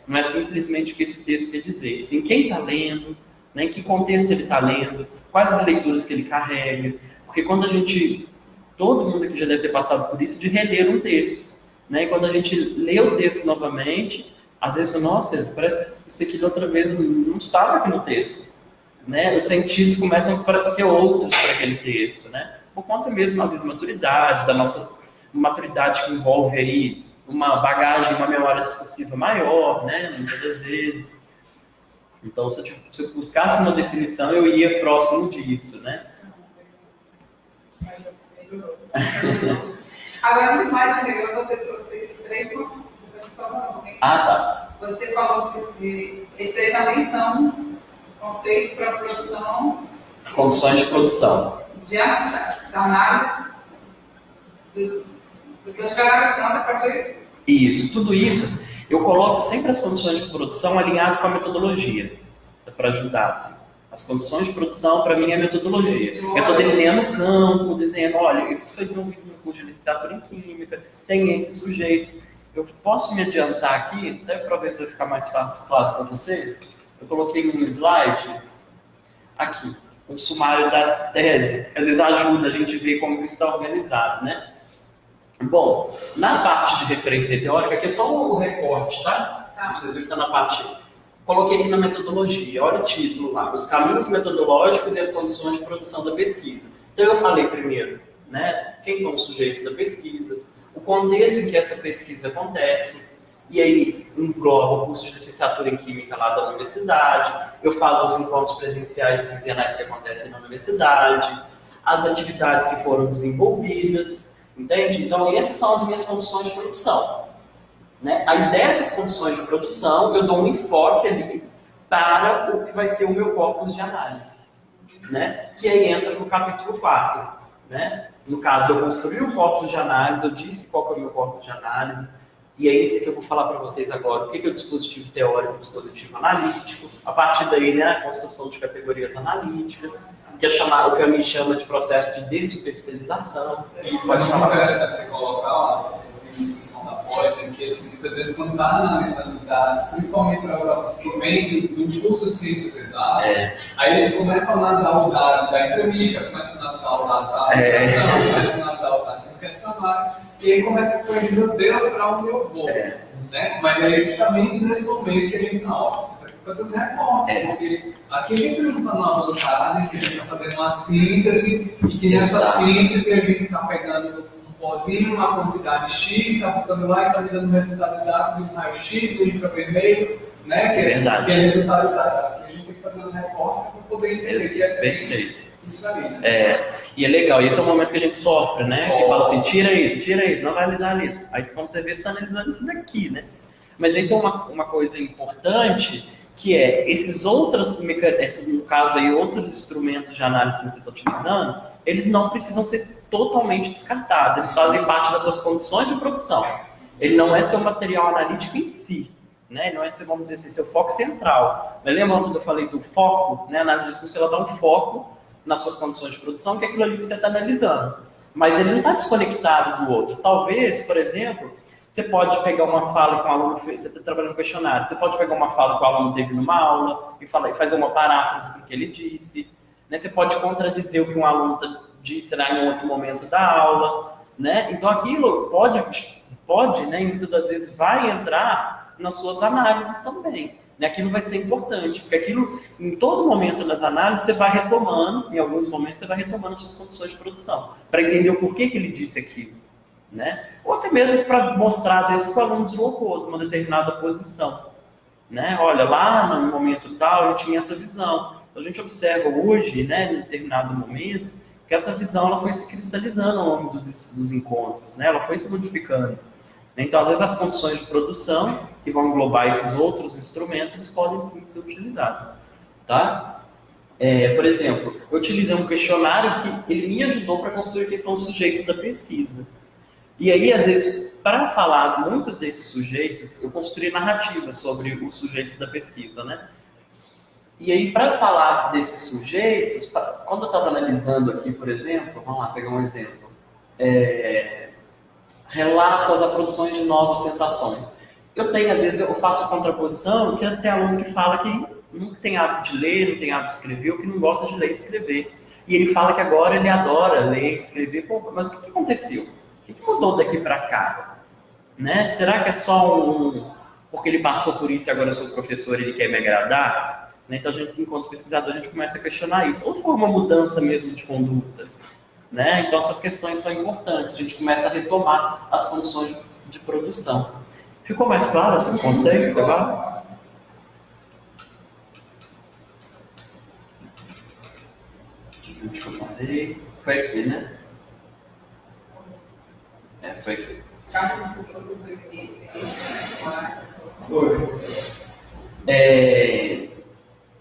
não é simplesmente o que esse texto quer dizer, e sim quem está lendo, né? Em que contexto ele está lendo, quais as leituras que ele carrega, porque quando todo mundo aqui já deve ter passado por isso, de reler um texto, né? E quando a gente lê o texto novamente, às vezes, nossa, parece que isso aqui da outra vez não estava aqui no texto, né? Os sentidos começam a ser outros para aquele texto, né? Por conta mesmo, às vezes, maturidade, da nossa maturidade que envolve aí uma bagagem, uma memória discursiva maior, né? Muitas das vezes. Então, se eu buscasse uma definição, eu ia próximo disso, né? Agora, no slide anterior, você trouxe 3 conceitos. Tá. Você falou que esses aí também são conceitos para produção... Condições de produção. Da análise do que eu chamo a partir... Isso, tudo isso, eu coloco sempre as condições de produção alinhado com a metodologia, para ajudar, assim. As condições de produção, para mim, é a metodologia. Eu estou delineando o campo, desenhando, olha, isso foi desenvolvido no curso de licenciatura em Química, tem esses sujeitos. Eu posso me adiantar aqui, até para ver se vai ficar mais fácil, claro, para você. Eu coloquei um slide aqui, um sumário da tese. Às vezes ajuda a gente ver como isso está organizado, né? Bom, na parte de referência teórica, aqui é só o recorte, tá? Vocês viram que está na parte... Coloquei aqui na metodologia, olha o título lá, os caminhos metodológicos e as condições de produção da pesquisa. Então eu falei primeiro, né, quem são os sujeitos da pesquisa, o contexto em que essa pesquisa acontece, e aí engloba o curso de licenciatura em Química lá da universidade, eu falo dos encontros presenciais quinzenais que acontecem na universidade, as atividades que foram desenvolvidas, entende? Então essas são as minhas condições de produção. Né? Aí dessas condições de produção, eu dou um enfoque ali para o que vai ser o meu corpus de análise, né? Que aí entra no capítulo 4. Né? No caso, eu construí o corpus de análise, eu disse qual que é o meu corpus de análise, e é isso que eu vou falar para vocês agora. O que é o dispositivo teórico e o dispositivo analítico. A partir daí, né, a construção de categorias analíticas, que é o que a gente chama de processo de dessuperficialização. Isso é muito interessante você colocar lá, descrição da pós, em que assim, muitas vezes quando está analisando dados, principalmente para os alunos que vêm do curso de ciências exatas, aí eles começam a analisar os dados da entrevista, começam a analisar saudades da alimentação, começa a saudades do personagem, e aí começa a escolher, meu Deus, para onde eu vou? Né? Mas aí justamente nesse momento que a gente, você tem que fazer os recortes, porque aqui a gente não está numa vontade, que a gente está fazendo uma síntese, e que nessa síntese a gente está pegando um pozinho, uma quantidade X, está ficando lá e está me dando um resultado exato de um raio-X, um infravermelho, né? Que é resultado exato. Aqui a gente tem que fazer os recortes para poder entender que é perfeito. Isso aí, né? E é legal, esse é o momento que a gente sofre, né? Que fala assim, tira isso, não vai analisar isso. Aí quando você vê, você está analisando isso daqui, né? Mas aí tem uma coisa importante, que é esses outros mecanismos, no caso aí, outros instrumentos de análise que você está utilizando, eles não precisam ser totalmente descartados, eles fazem parte das suas condições de produção. Ele não é seu material analítico em si, né? Ele não é, vamos dizer assim, seu foco central. Mas lembra quando eu falei do foco, né? A análise de discurso, ela dá um foco nas suas condições de produção, que é aquilo ali que você está analisando. Mas ele não está desconectado do outro. Talvez, por exemplo, você pode pegar uma fala que o aluno fez, você está trabalhando no questionário, você pode pegar uma fala que o aluno teve numa aula e fazer uma paráfrase do que ele disse, né? Você pode contradizer o que um aluno disse lá em outro momento da aula, né? Então aquilo pode, né, e muitas das vezes vai entrar nas suas análises também. Aquilo vai ser importante, porque aquilo, em todo momento nas análises, você vai retomando, em alguns momentos você vai retomando as suas condições de produção, para entender o porquê que ele disse aquilo, né? Ou até mesmo para mostrar, às vezes, que o aluno deslocou de uma determinada posição, né? Olha, lá no momento tal, eu tinha essa visão. Então, a gente observa hoje, né, em determinado momento, que essa visão ela foi se cristalizando ao longo dos encontros, né? Ela foi se modificando. Então, às vezes, as condições de produção, que vão englobar esses outros instrumentos, eles podem sim ser utilizados, tá? Por exemplo, eu utilizei um questionário que ele me ajudou para construir quem são os sujeitos da pesquisa. E aí, às vezes, para falar de muitos desses sujeitos, eu construí narrativas sobre os sujeitos da pesquisa, né? E aí, para falar desses sujeitos, quando eu estava analisando aqui, por exemplo, vamos lá, pegar um exemplo, relatos a produções de novas sensações. Eu tenho, às vezes, eu faço a contraposição, que tem aluno que fala que não tem hábito de ler, não tem hábito de escrever, ou que não gosta de ler e escrever. E ele fala que agora ele adora ler e escrever. Pô, mas o que aconteceu? O que mudou daqui para cá? Né? Será que é só porque ele passou por isso e agora eu sou professor e ele quer me agradar? Né? Então, a gente, enquanto pesquisador, a gente começa a questionar isso. Ou foi uma mudança mesmo de conduta? Né? Então, essas questões são importantes. A gente começa a retomar as condições de produção. Ficou mais claro esses conceitos agora? Onde que eu mandei? Foi aqui, né? Foi aqui.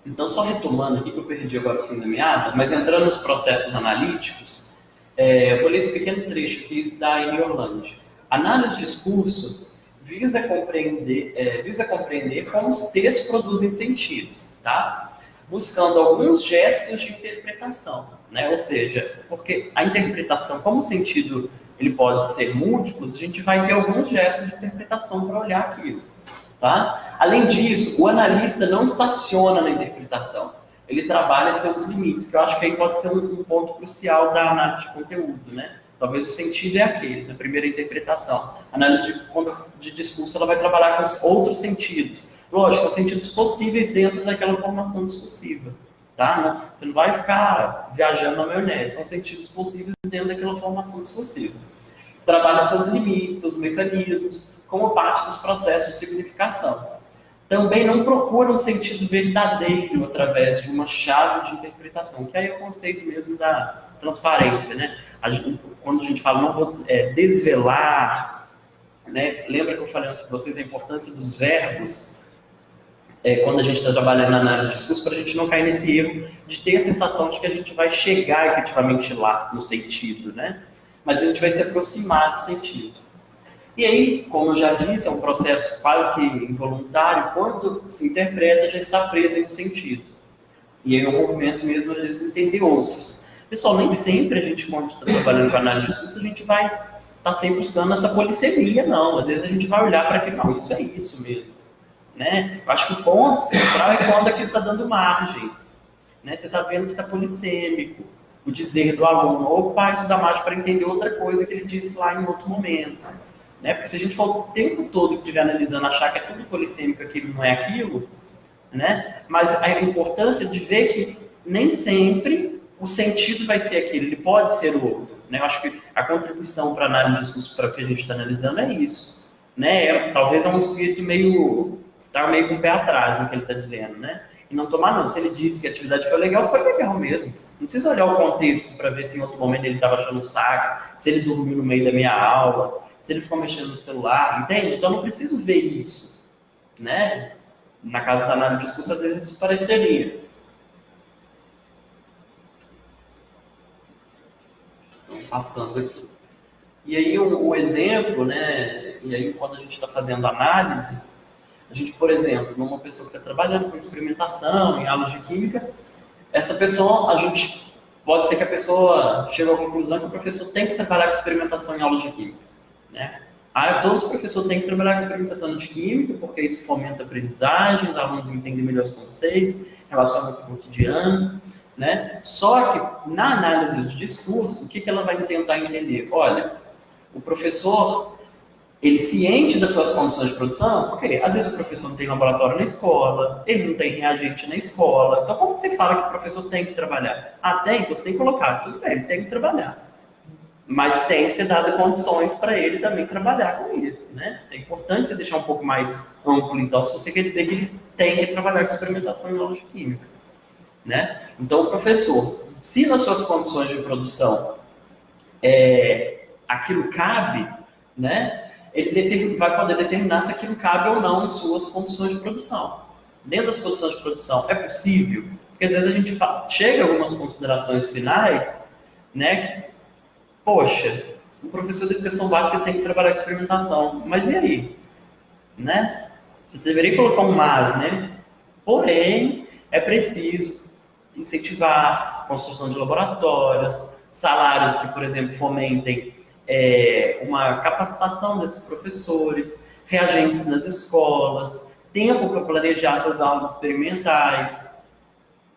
Então, só retomando aqui, que eu perdi agora o fim da meada, mas entrando nos processos analíticos, eu vou ler esse pequeno trecho aqui da Amy Orlando. Análise de discurso visa compreender como os textos produzem sentidos, tá? Buscando alguns gestos de interpretação, né? Ou seja, porque a interpretação, como o sentido ele pode ser múltiplos, a gente vai ter alguns gestos de interpretação para olhar aquilo, tá? Além disso, o analista não estaciona na interpretação, ele trabalha seus limites, que eu acho que aí pode ser um ponto crucial da análise de conteúdo, né? Talvez o sentido é aquele, na primeira interpretação. A análise de discurso ela vai trabalhar com outros sentidos. Lógico, são sentidos possíveis dentro daquela formação discursiva, tá? Você não vai ficar viajando na maionese, são sentidos possíveis dentro daquela formação discursiva. Trabalha seus limites, seus mecanismos, como parte dos processos de significação. Também não procura um sentido verdadeiro através de uma chave de interpretação, que aí é o conceito mesmo da transparência, né? Quando a gente fala, não vou desvelar, né? Lembra que eu falei para vocês a importância dos verbos, quando a gente está trabalhando na análise de discurso, para a gente não cair nesse erro de ter a sensação de que a gente vai chegar efetivamente lá no sentido, né? Mas a gente vai se aproximar do sentido. E aí, como eu já disse, é um processo quase que involuntário, quando se interpreta, já está preso em um sentido. E aí é um movimento mesmo, às vezes, entender outros. Pessoal, nem sempre a gente, quando está trabalhando com análise de discurso, a gente vai estar sempre buscando essa polissemia, não. Às vezes a gente vai olhar para aquilo, não, isso é isso mesmo. Né? Eu acho que o ponto central é quando aquilo está dando margens. Né? Você está vendo que está polissêmico. o dizer do aluno, ou para estudar mais para entender outra coisa que ele disse lá em outro momento. Né? Porque se a gente for o tempo todo que estiver analisando, achar que é tudo polissêmico, aquilo não é aquilo, né? Mas a importância de ver que nem sempre o sentido vai ser aquele, ele pode ser o outro. Né? Eu acho que a contribuição para a análise de discurso para o que a gente está analisando é isso. Né? Talvez é um espírito meio com o pé atrás no que ele está dizendo. Né? E não tomar não. Se ele disse que a atividade foi legal mesmo. Não precisa olhar o contexto para ver se em outro momento ele estava achando um saco, se ele dormiu no meio da minha aula, se ele ficou mexendo no celular, entende? Então eu não preciso ver isso. Né? Na casa da análise de discurso, às vezes isso pareceria. Passando aqui. E aí o exemplo, né? E aí quando a gente está fazendo análise, a gente, por exemplo, numa pessoa que está trabalhando com experimentação, em aulas de química, essa pessoa, pode ser que a pessoa chegue à conclusão que o professor tem que trabalhar com experimentação em aulas de química. Né? Todos os professores têm que trabalhar com experimentação de química, porque isso fomenta a aprendizagem, os alunos entendem melhor os conceitos, relacionam com o cotidiano. Né? Só que, na análise de discurso, o que ela vai tentar entender? Olha, o professor, ele ciente das suas condições de produção, porque às vezes o professor não tem laboratório na escola, ele não tem reagente na escola, então como você fala que o professor tem que trabalhar? Tem, então você tem que colocar, tudo bem, ele tem que trabalhar. Mas tem que ser dado condições para ele também trabalhar com isso, né? É importante você deixar um pouco mais amplo, então, se você quer dizer que ele tem que trabalhar com experimentação em aulas de química, né? Então, o professor, se nas suas condições de produção aquilo cabe, né? Ele vai poder determinar se aquilo cabe ou não em suas condições de produção. Dentro das condições de produção, é possível? Porque às vezes a gente chega a algumas considerações finais, né? Que, poxa, o professor de educação básica tem que trabalhar com experimentação, mas e aí? Né? Você deveria colocar um mas, né? Porém, é preciso incentivar a construção de laboratórios, salários que, por exemplo, fomentem uma capacitação desses professores, reagentes nas escolas, tempo para planejar essas aulas experimentais,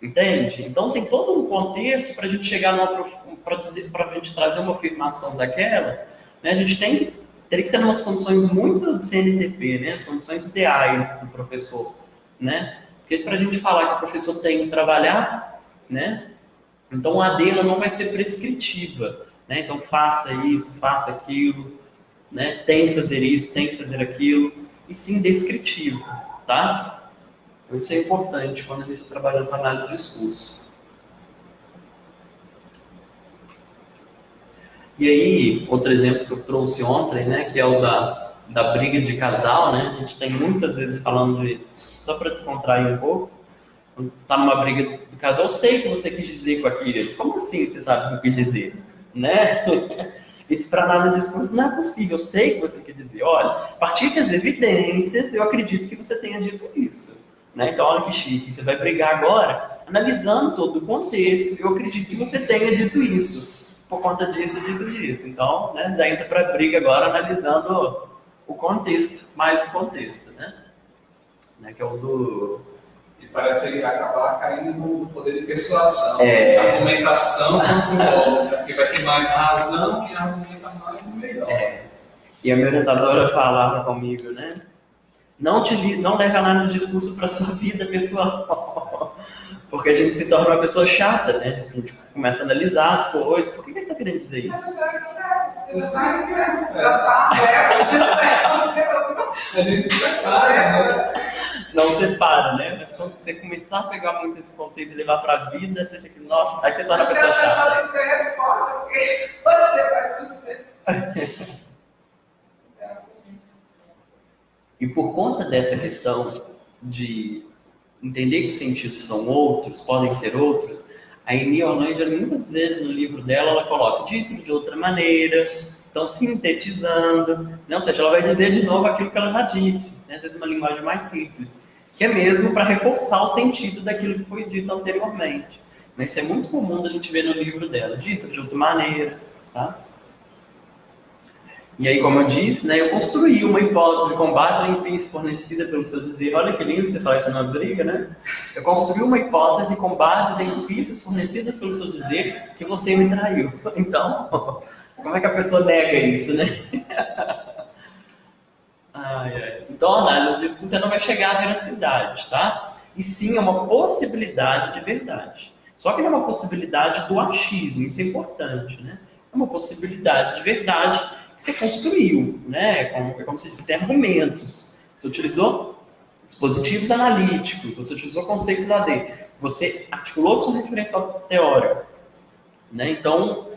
entende? Então tem todo um contexto para a gente chegar para a gente trazer uma afirmação daquela, né? A gente teria que ter umas condições muito de CNTP, né? As condições ideais do professor, né? Porque para a gente falar que o professor tem que trabalhar, né? Então a AD não vai ser prescritiva, né? Então faça isso, faça aquilo, né? Tem que fazer isso, tem que fazer aquilo, e sim descritivo, tá? Isso é importante quando a gente está trabalhando com análise de discurso. E aí, outro exemplo que eu trouxe ontem, né, que é o da briga de casal, né? A gente tem muitas vezes falando só para descontrair um pouco, quando está numa briga de casal, eu sei o que você quis dizer com aquilo. Como assim você sabe o que eu quis dizer? Né? Isso para análise de discurso não é possível, eu sei o que você quer dizer. Olha, a partir das evidências, eu acredito que você tenha dito isso. Né? Então, olha que chique, você vai brigar agora analisando todo o contexto, eu acredito que você tenha dito isso, por conta disso. Então, né, já entra para a briga agora analisando o contexto, mais o contexto, né? Que é o do... E parece que acabar caindo no poder de persuasão, argumentação contra o outro, porque vai ter mais razão, quem argumenta mais e melhor. E a minha orientadora falava comigo, né? Não leve a análise de discurso para a sua vida pessoal. Porque a gente se torna uma pessoa chata, né? A gente começa a analisar as coisas. Por que ele está querendo dizer isso? A gente separa, né? Não separa, né? Mas quando você começar a pegar muito esses conceitos e levar para a vida, você fica, nossa, aí você torna a pessoa chata. A pessoa tem resposta, porque quando você vai E por conta dessa questão de entender que os sentidos são outros, podem ser outros, a Eni Orlando, muitas vezes no livro dela, ela coloca dito de outra maneira, então sintetizando, né? Ou seja, ela vai dizer de novo aquilo que ela já disse, né? Às vezes uma linguagem mais simples, que é mesmo para reforçar o sentido daquilo que foi dito anteriormente. Mas isso é muito comum da gente ver no livro dela, dito de outra maneira, tá? E aí, como eu disse, né, eu construí uma hipótese com base em pista fornecida pelo seu dizer. Olha que lindo você falar isso na briga, né? Eu construí uma hipótese com base em pistas fornecidas pelo seu dizer que você me traiu. Então, como é que a pessoa nega isso, né? Então, a análise de discurso não vai chegar à veracidade, tá? E sim, é uma possibilidade de verdade. Só que não é uma possibilidade do achismo, isso é importante, né? É uma possibilidade de verdade que você construiu, né? Como se diz, tem argumentos. Você utilizou dispositivos analíticos, você utilizou conceitos da AD, você articulou o seu referencial teórico, né? Então,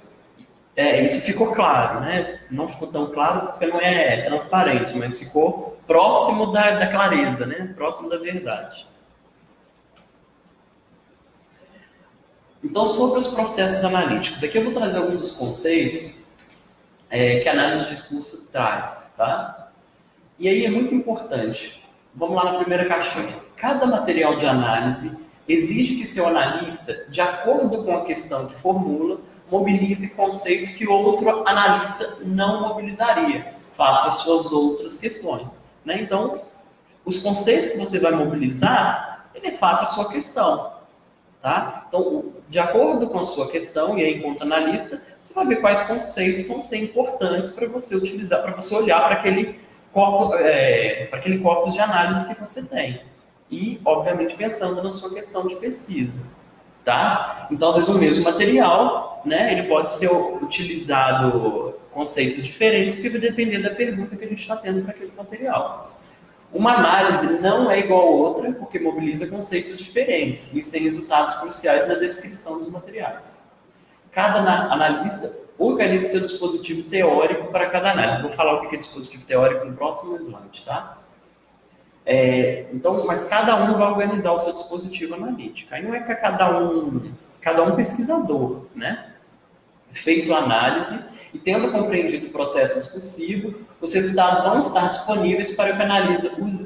isso ficou claro, né? Não ficou tão claro porque não é transparente, mas ficou próximo da clareza, né? Próximo da verdade. Então, sobre os processos analíticos, aqui eu vou trazer alguns dos conceitos que a análise de discurso traz, tá? E aí é muito importante. Vamos lá na primeira caixinha. Cada material de análise exige que seu analista, de acordo com a questão que formula, mobilize conceitos que outro analista não mobilizaria, faça as suas outras questões, né? Então, os conceitos que você vai mobilizar, ele faça a sua questão, tá? Então, de acordo com a sua questão, e aí, enquanto analista, você vai ver quais conceitos vão ser importantes para você utilizar, para você olhar para aquele corpus de análise que você tem. E, obviamente, pensando na sua questão de pesquisa, tá? Então, às vezes, o mesmo material, né, ele pode ser utilizado conceitos diferentes, porque vai depender da pergunta que a gente está tendo para aquele material. Uma análise não é igual a outra, porque mobiliza conceitos diferentes. Isso tem resultados cruciais na descrição dos materiais. Cada analista organiza seu dispositivo teórico para cada análise. Vou falar o que é dispositivo teórico no próximo slide, tá? Então, mas cada um vai organizar o seu dispositivo analítico. Aí não é que cada um pesquisador, né? Feito a análise e tendo compreendido o processo discursivo, os resultados vão estar disponíveis para que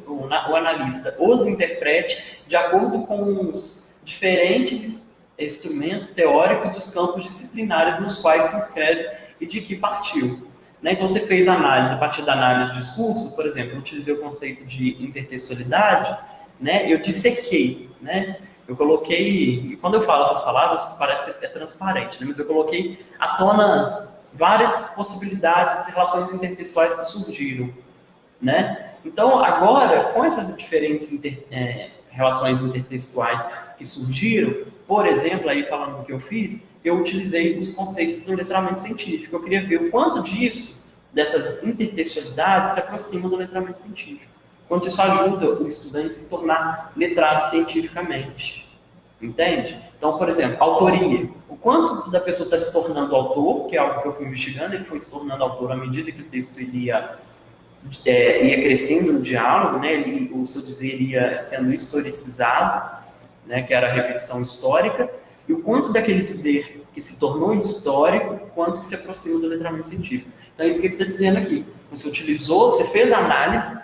o analista os interprete de acordo com os diferentes instrumentos teóricos dos campos disciplinares nos quais se inscreve e de que partiu. Né? Então, você fez análise a partir da análise de discurso, por exemplo, eu utilizei o conceito de intertextualidade, né? Eu dissequei, né? Eu coloquei, e quando eu falo essas palavras, parece que é transparente, né? Mas eu coloquei à tona várias possibilidades e relações intertextuais que surgiram, né? Então, agora, com essas diferentes relações intertextuais que surgiram, por exemplo, aí falando do que eu fiz, eu utilizei os conceitos do letramento científico. Eu queria ver o quanto disso, dessas intertextualidades, se aproxima do letramento científico. Quanto isso ajuda o estudante a se tornar letrado cientificamente. Entende? Então, por exemplo, autoria. O quanto da pessoa está se tornando autor, que é algo que eu fui investigando, ele foi se tornando autor à medida que o texto ia crescendo no diálogo, né? O seu dizer ia sendo historicizado, né? Que era a repetição histórica, e o quanto daquele dizer que se tornou histórico, quanto que se aproxima do letramento científico. Então, é isso que ele está dizendo aqui. Você fez a análise,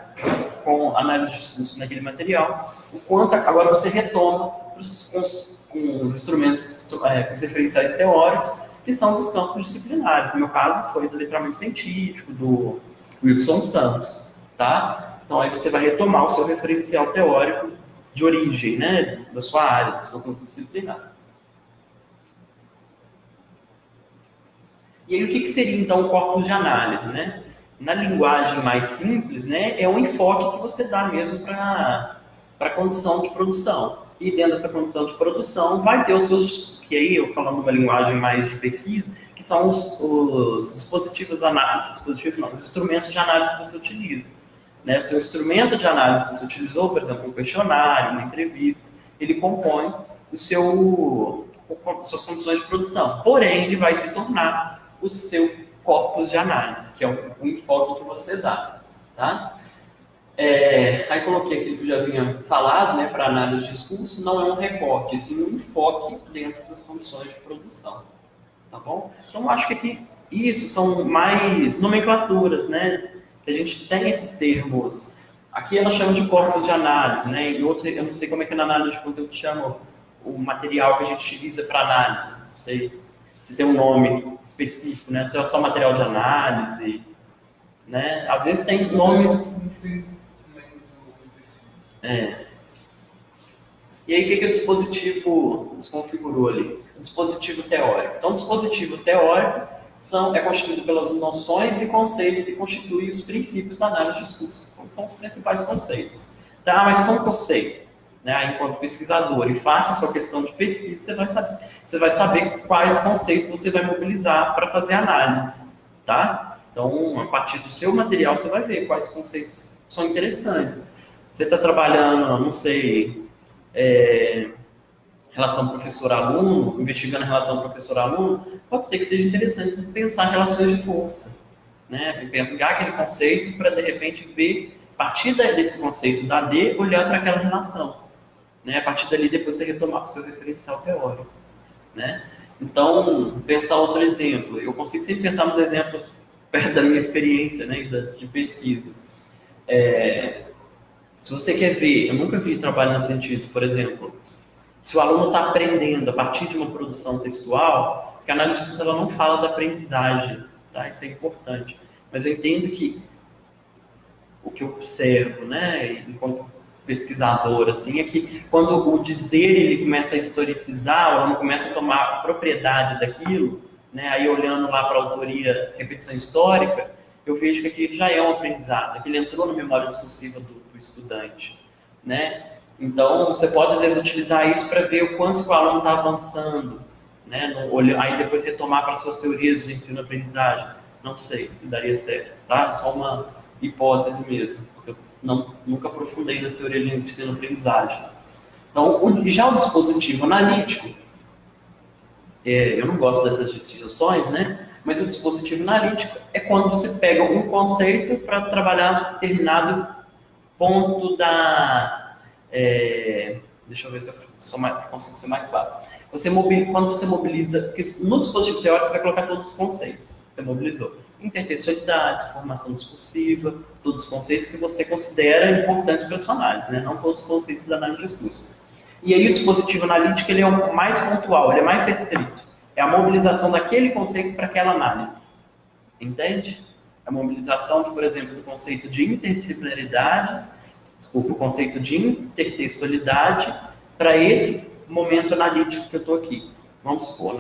com análise de discurso naquele material, o quanto agora você retoma com os instrumentos, com os referenciais teóricos, que são dos campos disciplinares. No meu caso, foi do letramento científico, do Wilson Santos, tá? Então, aí você vai retomar o seu referencial teórico de origem, né, da sua área, do seu campo disciplinar. E aí, o que seria, então, o corpus de análise, né? Na linguagem mais simples, né, é um enfoque que você dá mesmo para a condição de produção. E dentro dessa condição de produção vai ter os seus, que aí eu falando uma linguagem mais de pesquisa, que são os dispositivos os instrumentos de análise que você utiliza. Né? O seu instrumento de análise que você utilizou, por exemplo, um questionário, uma entrevista, ele compõe suas condições de produção. Porém, ele vai se tornar o seu corpus de análise, que é o enfoque que você dá. Tá? Aí coloquei aquilo que eu já vinha falado, né, para análise de discurso, não é um recorte, sim um enfoque dentro das condições de produção. Tá bom? Então, acho que aqui isso são mais nomenclaturas, né? Que a gente tem esses termos. Aqui ela chama de corpus de análise, né? E outro, eu não sei como é que na análise de conteúdo chama o material que a gente utiliza para análise. Não sei se tem um nome específico, né? Se é só material de análise. né? Às vezes tem nomes... E aí, o que o dispositivo desconfigurou ali? O dispositivo teórico. Então, o dispositivo teórico é constituído pelas noções e conceitos que constituem os princípios da análise de discurso. Então, são os principais conceitos. Tá, mas como que eu sei? Né, enquanto pesquisador, e faça a sua questão de pesquisa, você vai saber quais conceitos você vai mobilizar para fazer análise. Tá? Então, a partir do seu material, você vai ver quais conceitos são interessantes. Você está trabalhando, não sei... relação professor-aluno, investigando a relação professor-aluno, pode ser que seja interessante você pensar relações de força, né? Pegar aquele conceito para, de repente, ver, a partir desse conceito da D, olhar para aquela relação, né? A partir dali, depois você retomar para o seu referencial teórico, né? Então, pensar outro exemplo. Eu consigo sempre pensar nos exemplos perto da minha experiência, né, de pesquisa. Se você quer ver, eu nunca vi trabalho nesse sentido, por exemplo, se o aluno está aprendendo a partir de uma produção textual, porque a análise de discurso ela não fala da aprendizagem, tá? Isso é importante. Mas eu entendo que o que eu observo, né, enquanto pesquisador, assim, é que quando o dizer ele começa a historicizar, o aluno começa a tomar propriedade daquilo, né, aí olhando lá para a autoria, repetição histórica, eu vejo que aquilo já é um aprendizado, aquilo entrou na memória discursiva do estudante, né? Então, você pode, às vezes, utilizar isso para ver o quanto o aluno está avançando, né? Aí depois retomar para suas teorias de ensino-aprendizagem. Não sei se daria certo, tá? Só uma hipótese mesmo, porque eu nunca aprofundei nas teorias de ensino-aprendizagem. Então, já o dispositivo analítico, eu não gosto dessas distinções, né? Mas o dispositivo analítico é quando você pega um conceito para trabalhar determinado ponto da... deixa eu ver se eu consigo ser mais claro. Quando você mobiliza... Porque no dispositivo teórico você vai colocar todos os conceitos. Você mobilizou intertextualidade, formação discursiva, todos os conceitos que você considera importantes para a sua análise, né? Não todos os conceitos da análise de discurso. E aí o dispositivo analítico ele é o mais pontual, ele é mais restrito. É a mobilização daquele conceito para aquela análise. Entende? A mobilização, por exemplo, do conceito de interdisciplinaridade, o conceito de intertextualidade para esse momento analítico que eu estou aqui. Vamos supor,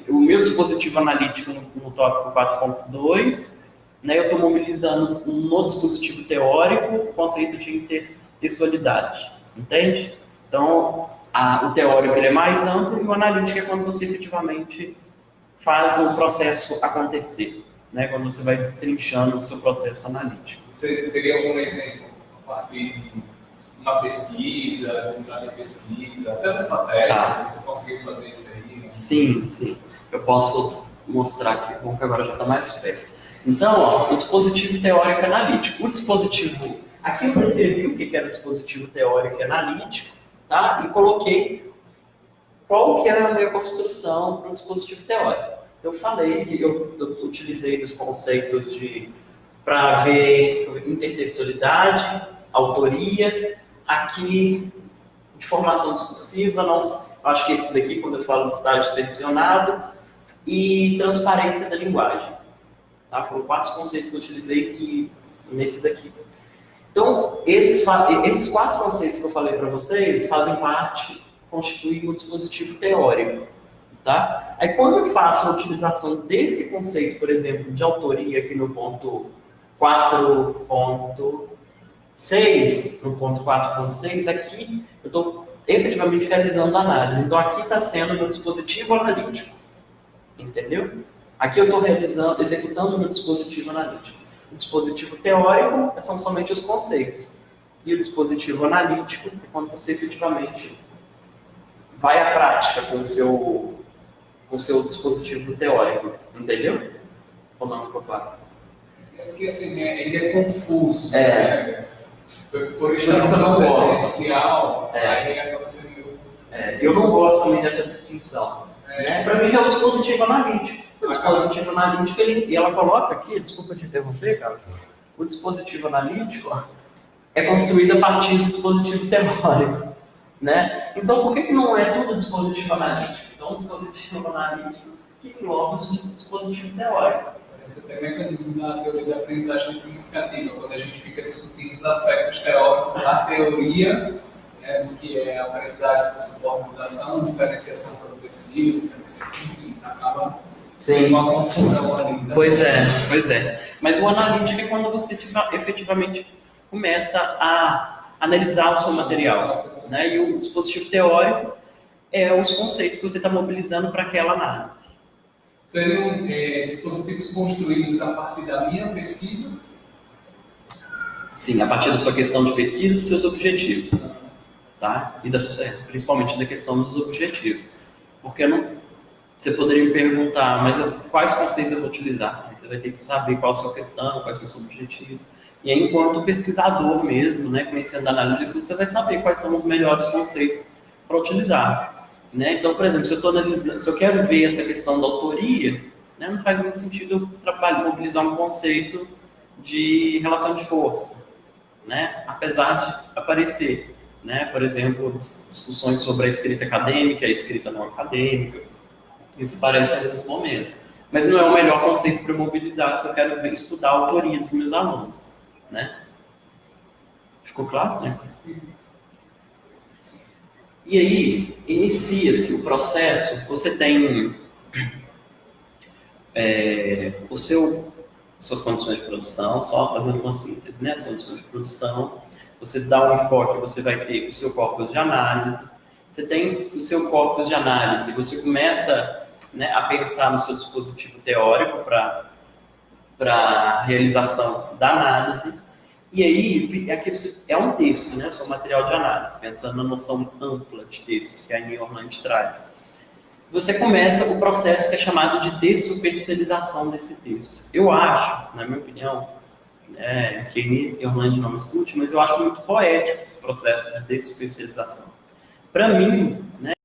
o meu dispositivo analítico no tópico 4.2, né, eu estou mobilizando no dispositivo teórico o conceito de intertextualidade. Entende? Então, o teórico ele é mais amplo e o analítico é quando você efetivamente faz o processo acontecer, né? Quando você vai destrinchando o seu processo analítico. Você teria algum exemplo a partir de uma pesquisa, de um trabalho de pesquisa, até das matérias, você conseguiu fazer isso aí? Né? Sim. Eu posso mostrar aqui, bom que agora já está mais perto. Então, o dispositivo teórico analítico. O dispositivo... Aqui eu descrevi o que era o dispositivo teórico e analítico, tá? E coloquei qual que é a minha construção para o dispositivo teórico. Eu falei que eu utilizei dos conceitos para ver intertextualidade, autoria, aqui de formação discursiva, acho que esse daqui, quando eu falo de estágio supervisionado, e transparência da linguagem. Tá? Foram 4 conceitos que eu utilizei nesse daqui. Então, esses 4 conceitos que eu falei para vocês fazem parte, constituem o dispositivo teórico. Tá? Aí, quando eu faço a utilização desse conceito, por exemplo, de autoria aqui no ponto 4.6, no ponto 4.6, aqui eu estou efetivamente realizando a análise. Então, aqui está sendo no dispositivo analítico. Entendeu? Aqui eu estou executando no dispositivo analítico. O dispositivo teórico são somente os conceitos. E o dispositivo analítico é quando você efetivamente vai à prática com o seu dispositivo teórico. Entendeu? Ou não ficou claro? É porque assim, ele é confuso. Né? Por estar sendo essencial, aí acaba sendo... eu não gosto também dessa distinção. Para mim já é o dispositivo analítico. O dispositivo analítico, ela coloca aqui, desculpa te interromper, cara. O dispositivo analítico é construído a partir do dispositivo teórico, né? Então, por que não é tudo dispositivo analítico? Então, o dispositivo analítico que engloba o dispositivo teórico. Esse é o mecanismo da teoria da aprendizagem significativa, quando a gente fica discutindo os aspectos teóricos da teoria, né, do que é a aprendizagem por subordinação, diferenciação progressiva, enfim, acaba tendo uma confusão ali. Né? Pois é. Mas o analítico é quando você efetivamente começa a analisar o seu material. Né? E o dispositivo teórico é os conceitos que você está mobilizando para aquela análise. Seriam dispositivos construídos a partir da minha pesquisa? Sim, a partir da sua questão de pesquisa e dos seus objetivos. Tá? E principalmente da questão dos objetivos. Porque você poderia me perguntar, mas quais conceitos eu vou utilizar? Aí você vai ter que saber qual a sua questão, quais são os seus objetivos. E aí, enquanto pesquisador mesmo, né, conhecendo a análise, você vai saber quais são os melhores conceitos para utilizar. Né? Então, por exemplo, se eu quero ver essa questão da autoria, né, não faz muito sentido eu mobilizar um conceito de relação de força, né? Apesar de aparecer, né, por exemplo, discussões sobre a escrita acadêmica e a escrita não acadêmica. Isso parece em alguns momentos. Mas não é o melhor conceito para mobilizar se eu quero estudar a autoria dos meus alunos. Né? Ficou claro? Né? E aí, inicia-se o processo, você tem suas condições de produção, só fazendo uma síntese, né? As condições de produção, você dá um enfoque, você vai ter o seu corpus de análise, você tem o seu corpus de análise, você começa, né, a pensar no seu dispositivo teórico para a realização da análise. E aí, aquilo é um texto, né? Seu material de análise, pensando na noção ampla de texto que a Annie Orlandi traz. Você começa o processo que é chamado de dessuperficialização desse texto. Eu acho, na minha opinião, que a Annie Orlandi não me escute, mas eu acho muito poético esse processo de dessuperficialização. Para mim, né,